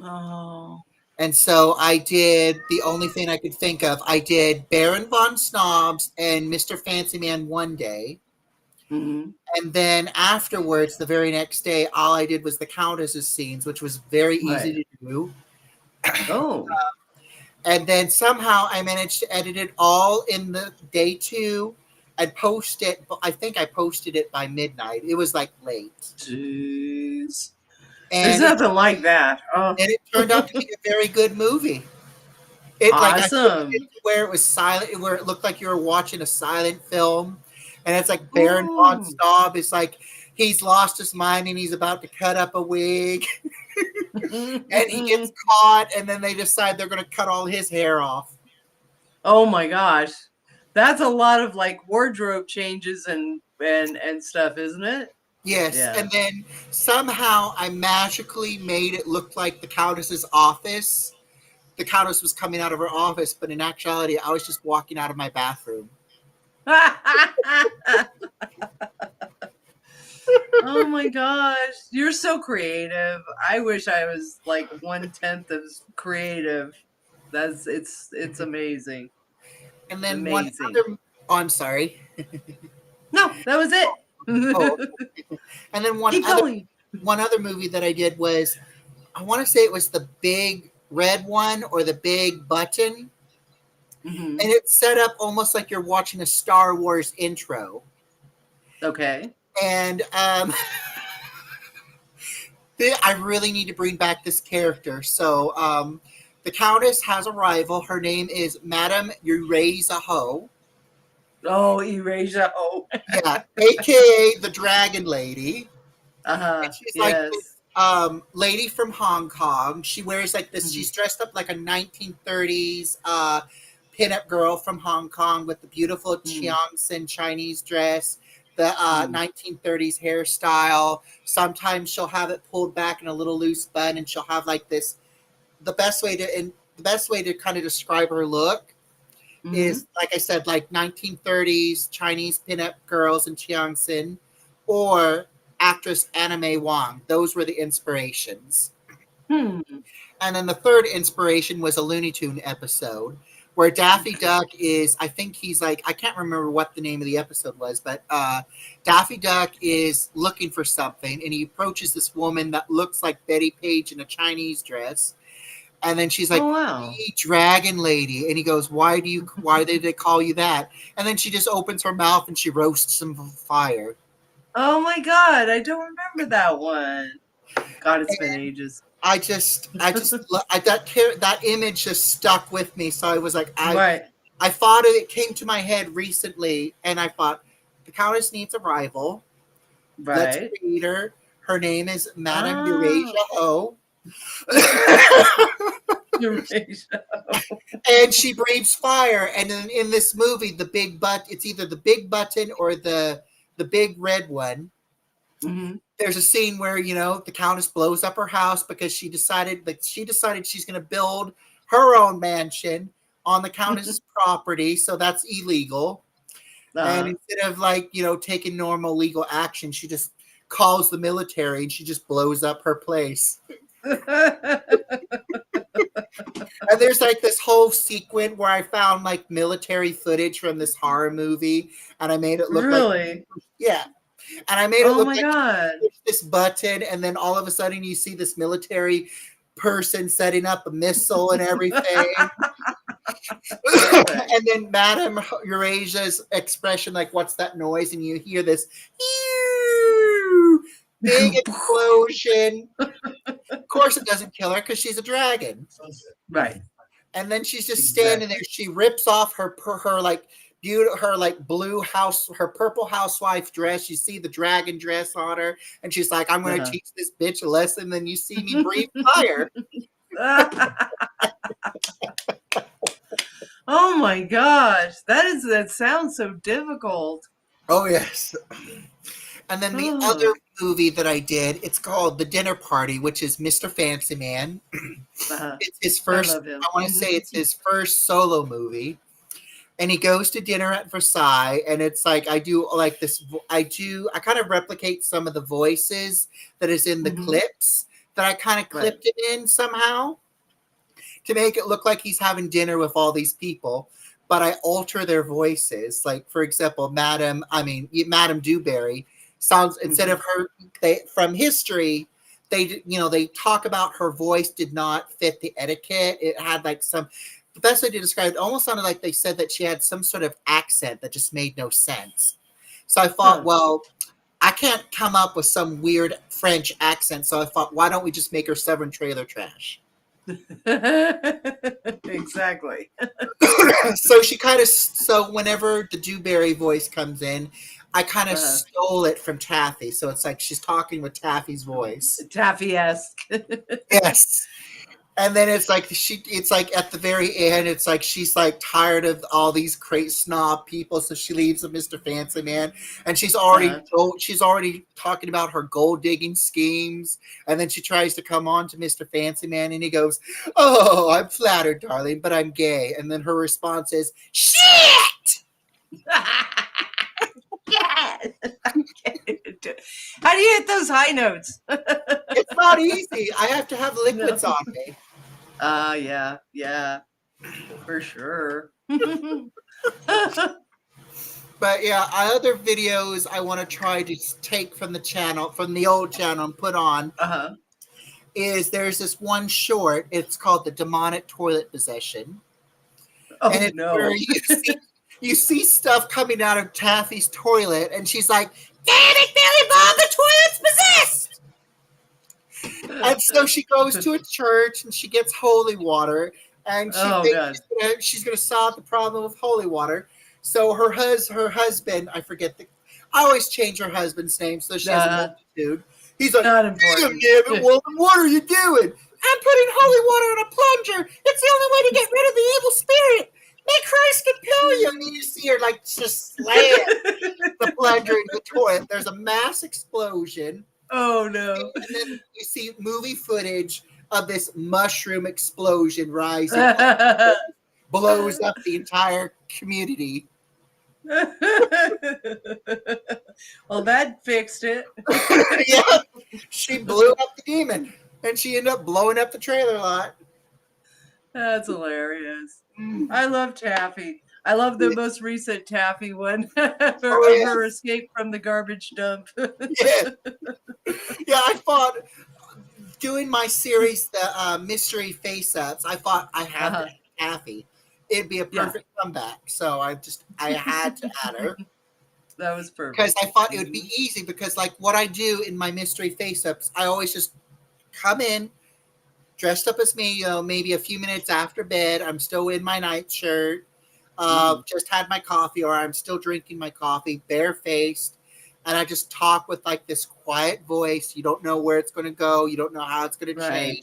Oh. And so I did the only thing I could think of. I did Baron von Snobs and Mr. Fancy Man one day. Hmm. And then afterwards, the very next day, all I did was the Countess's scenes, which was very easy Right. to do. Oh. And then somehow I managed to edit it all in the day 2 and post it. I think I posted it by midnight. It was like late. Jeez. There's And nothing like that. Oh. it turned out to be a very good movie. I filmed it Awesome. to where it was silent, where it looked like you were watching a silent film. And it's like Baron von Ooh. Staub is like he's lost his mind and he's about to cut up a wig. And he gets caught, and then they decide they're going to cut all his hair off. Oh my gosh. That's a lot of like wardrobe changes and stuff, isn't it? Yes, Yeah. and then somehow I magically made it look like the Countess's office. The Countess was coming out of her office, but in actuality, I was just walking out of my bathroom. Oh my gosh, you're so creative. I wish I was like 1/10 as creative. It's amazing. And It's then one amazing. other. Oh, I'm sorry. No, that was Oh, it. and then Keep going. one other movie that I did was, I want to say it was the big red one or the big button, Hmm. and it's set up almost like you're watching a Star Wars intro. Okay. And I really need to bring back this character. So the Countess has a rival. Her name is Madame Ho. Oh, Erasure. Oh. Yeah, aka the Dragon Lady. And Uh-huh. she's like this Yes. lady from Hong Kong. She wears like this. Hmm. She's dressed up like a 1930s pinup girl from Hong Kong with the beautiful Mm, Cheongsen Chinese dress, the mm. 1930s hairstyle. Sometimes she'll have it pulled back in a little loose bun, and she'll have like this. The best way to kind of describe her look Mhm. is, like I said, like 1930s Chinese pinup girls in Cheongsen, or actress Anime Wong. Those were the inspirations. Hmm. And then the third inspiration was a Looney Tune episode where Daffy Duck is, I think he's like, I can't remember what the name of the episode was, but Daffy Duck is looking for something, and he approaches this woman that looks like Betty Page in a Chinese dress. And then she's like, Oh, wow. "Hey, Dragon Lady." And he goes, why did they call you that? And then she just opens her mouth and she roasts him with fire. Oh my God, I don't remember that one. God, it's been And ages. that image just stuck with me. So I was like, Right. I thought it came to my head recently, and I thought the Countess needs a rival. Let's Right. create her. Her name is Madame Eurasia Oh, Ho. Erasure. And she breathes fire. And in this movie, it's either the big button or the big red one. Mhm. There's a scene where, the Countess blows up her house because she decided she's going to build her own mansion on the Countess's property, so that's illegal. And Uh-huh. instead of, like, taking normal legal action, she just calls the military and she just blows up her place. And there's like this whole sequence where I found like military footage from this horror movie, and I made it look like, Really? yeah, and I made it Oh look my like God. this button, and then all of a sudden you see this military person setting up a missile and everything. Perfect. And then Madame Eurasia's expression, like, "What's that noise?" And you hear this big explosion. Of course, it doesn't kill her because she's a dragon. Right. And then she's just standing there. Exactly. She rips off her like her like her purple housewife dress. You see the dragon dress on her, and she's like, "I'm going to Uh-huh. teach this bitch a lesson." Then you see me breathe fire. Oh my gosh. That sounds so difficult. Oh yes. And then the other Oh, movie that I did, it's called The Dinner Party, which is Mr. Fancy Man. uh-huh. It's his I first. love him. I want to say it's his first solo movie, and he goes to dinner at Versailles, and it's like I do like this. I kind of replicate some of the voices that is in the Hmm. clips that I kind of Right. clipped it in somehow to make it look like he's having dinner with all these people. But I alter their voices. Like, for example, Madame Dewberry sounds, instead Hmm. of her, from history, they talk about her voice did not fit the etiquette. It had like the best way to describe it almost sounded like they said that she had some sort of accent that just made no sense. So I thought, Huh. well, I can't come up with some weird French accent. So I thought, why don't we just make her Southern Trailer Trash? Exactly. So whenever the Dewberry voice comes in, I kind of Uh-huh. stole it from Taffy. So it's like she's talking with Taffy's voice. Taffy-esque. Yes. And then it's like it's like at the very end, it's like she's like tired of all these crazy snob people, so she leaves with Mr. Fancy Man, and Uh-huh. she's already talking about her gold digging schemes, and then she tries to come on to Mr. Fancy Man, and he goes, "Oh, I'm flattered, darling, but I'm gay," and then her response is, "Shit!" Yeah. How do you hit those high notes? It's not easy. I have to have liquids No. on me. Yeah, for sure. But yeah, other videos I want to try to take from the channel, from the old channel, and put on Uh-huh. is there's this one short. It's called The Demonic Toilet Possession. And Oh it's where no. you see stuff coming out of Taffy's toilet, and she's like, "Damn it, Billy Bob, the toilet's possessed!" And so she goes to a church and she gets holy water, and she Oh thinks god. she's gonna solve the problem with holy water. So her husband, I forget I always change her husband's name so she has a multitude. He's like, Not "Damn important. it, woman, what are you doing? I'm putting holy water in a plunger. It's the only way to get rid of the evil spirit. May Christ compel you." And then you see her like just slam the plunger into the toilet. There's a mass explosion. Oh no. And then you see movie footage of this mushroom explosion rising, blows up the entire community. Well, that fixed it. Yeah, she blew up the demon, and she ended up blowing up the trailer lot. That's hilarious. I love Taffy. I love the most recent Taffy one of her escape from the garbage dump. Yeah, yeah. I thought doing my series, the mystery face-ups. I thought I had to have Taffy. It'd be a perfect comeback. So I had to add her. That was perfect. Because I thought it would be easy, because like what I do in my mystery face-ups, I always just come in dressed up as me, maybe a few minutes after bed. I'm still in my nightshirt, just had my coffee, or I'm still drinking my coffee, barefaced, and I just talk with like this quiet voice. You don't know where it's going to go. You don't know how it's going to change.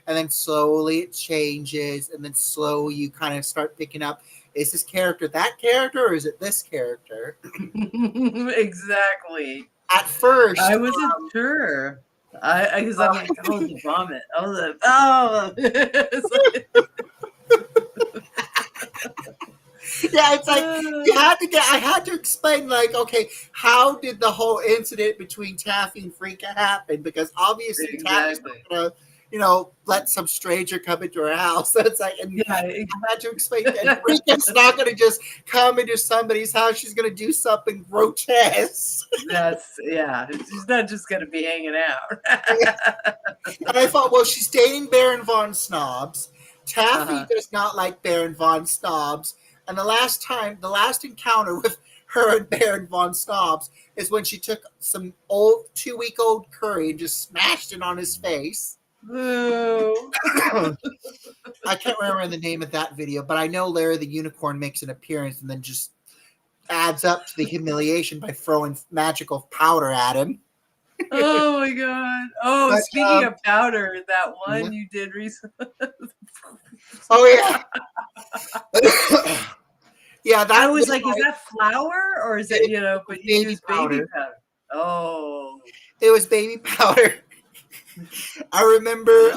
And then slowly it changes, and then slowly you kind of start picking up, is this character that character, or is it this character? Exactly. At first, I wasn't sure. Because I'm like, oh, the vomit. Yeah, it's like I had to explain, like, okay, how did the whole incident between Taffy and Frika happen? Because obviously Taffy's not gonna, let some stranger come into her house. So it's like, and I had to explain that Frika's not gonna just come into somebody's house. She's gonna do something grotesque. She's not just gonna be hanging out. And I thought, well, she's dating Baron von Snobs. Taffy does not like Baron von Snobs. And the last encounter with her and Baron von Snobs is when she took some old 2-week-old curry and just smashed it on his face. Boo. I can't remember the name of that video, but I know Larry the Unicorn makes an appearance and then just adds up to the humiliation by throwing magical powder at him. Oh my god. Oh, but, speaking of powder, that one you did recently. Oh yeah. Yeah, I was like, is that flour, or is it, but you use baby powder? Oh. It was baby powder. I remember,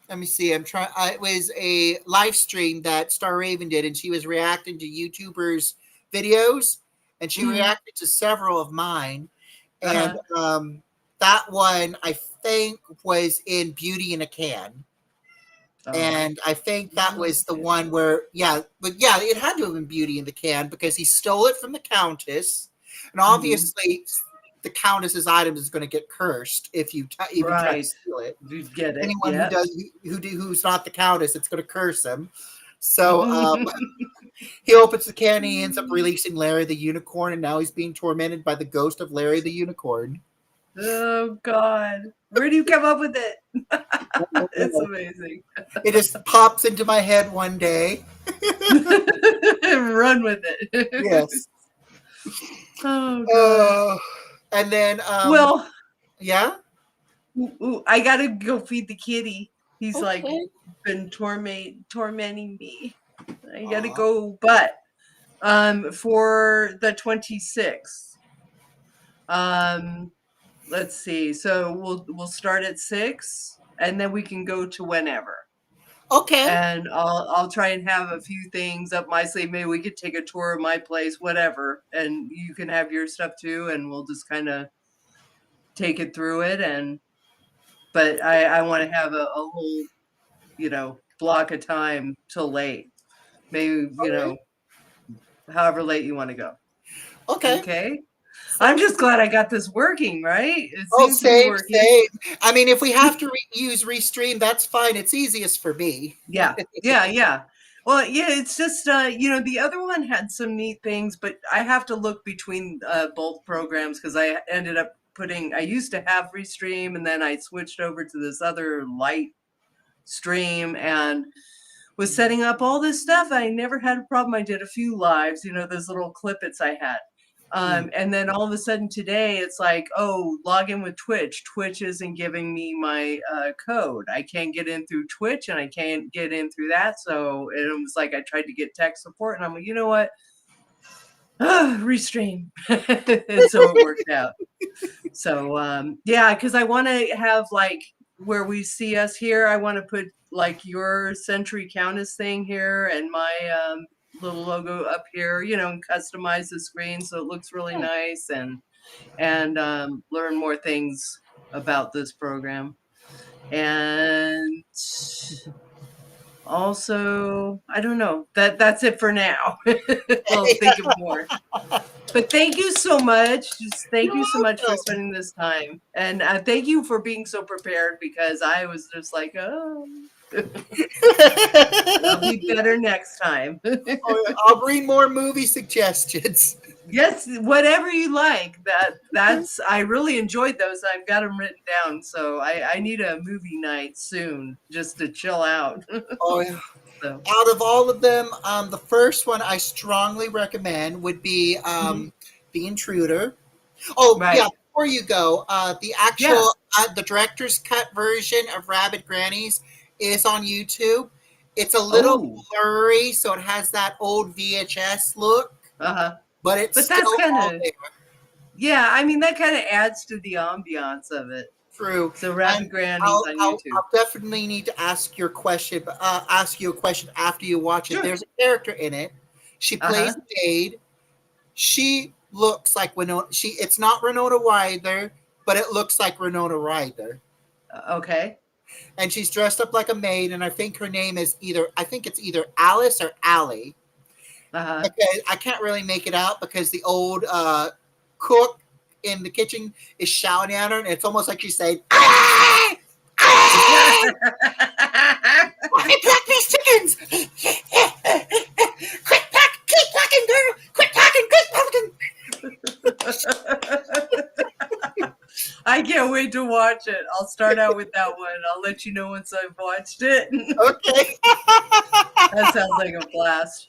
let me see, it was a live stream that Star Raven did, and she was reacting to YouTubers' videos, and she reacted to several of mine. And that one, I think, was in Beauty in a Can. And I think that was the one where, it had to have been Beauty in the Can, because he stole it from the Countess. And obviously, the Countess's item is going to get cursed if you even try to steal it. You get it. Anyone who's not the Countess, it's going to curse him. So he opens the can, and he ends up releasing Larry the Unicorn, and now he's being tormented by the ghost of Larry the Unicorn. Oh God. Where do you come up with it? It's amazing. It just pops into my head one day. Run with it. Yes. Oh God. And then well, yeah. I gotta go feed the kitty. He's like Okay. been tormenting me. I gotta Aw. go, but for the 26th, um, let's see. So we'll start at 6, and then we can go to whenever. Okay. And I'll try and have a few things up my sleeve. Maybe we could take a tour of my place, whatever, and you can have your stuff too, and we'll just kind of take it through it. And but I want to have a whole, block of time till late. Maybe, All right. however late you want to go. Okay. Okay. I'm Sounds just glad I got this working, right? It Oh, seems to be same, working. same. I mean, if we have to use Restream, that's fine. It's easiest for me. Yeah. Yeah. Yeah. Well, yeah, it's just, the other one had some neat things, but I have to look between both programs because I ended up I used to have Restream and then I switched over to this other light stream and was setting up all this stuff. I never had a problem. I did a few lives, those little clippets I had. And then all of a sudden today, it's like, oh, log in with Twitch. Twitch isn't giving me my code. I can't get in through Twitch and I can't get in through that. So it was like I tried to get tech support and I'm like, you know what? Restream. And so it worked out. So yeah, because I want to have like where we see us here, I want to put like your CenturyCountess thing here and my little logo up here, and customize the screen so it looks really nice and learn more things about this program. And also, I don't know. That's it for now. We'll think of more. But thank you so much. Just thank you so much for spending this time. And thank you for being so prepared because I was just like, oh, I'll be better next time. I'll bring more movie suggestions. Yes, whatever you like. I really enjoyed those. I've got them written down. So I need a movie night soon just to chill out. Oh, yeah. So, Out of all of them, the first one I strongly recommend would be The Intruder. Oh, yeah, right. before you go, the Yeah. actual, the director's cut version of Rabid Grannies is on YouTube. It's a little Oh, blurry, so it has that old VHS look, uh-huh. but it's But that's still kind all of, there. yeah, I mean, that kind of adds to the ambiance of it. True. So And Rapid Grannies on YouTube. I'll definitely need to ask your question, ask you a question after you watch it. Sure. There's a character in it. She plays Aoide. She looks like Winona. It's not Winona Ryder, but it looks like Winona Ryder. Okay. And she's dressed up like a maid, and I think her name is it's either Alice or Allie. Okay, I can't really make it out because the old cook in the kitchen is shouting at her, and it's almost like she's saying, "Ah! Ah! Why pluck these chickens? Quit talking, girl! Quit talking, I can't wait to watch it. I'll start out with that one. I'll let you know once I've watched it. Okay. That sounds like a blast.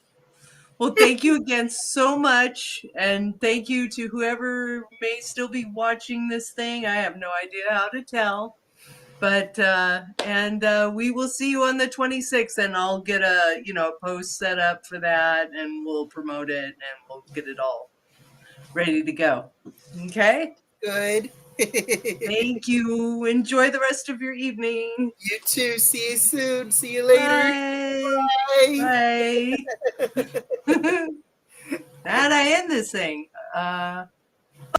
Well, thank you again so much. And thank you to whoever may still be watching this thing. I have no idea how to tell. But we will see you on the 26th, and I'll get a post set up for that, and we'll promote it, and we'll get it all ready to go. Okay. Good. Thank you. Enjoy the rest of your evening. You too. See you soon. See you later. Bye. Bye. How'd I end this thing?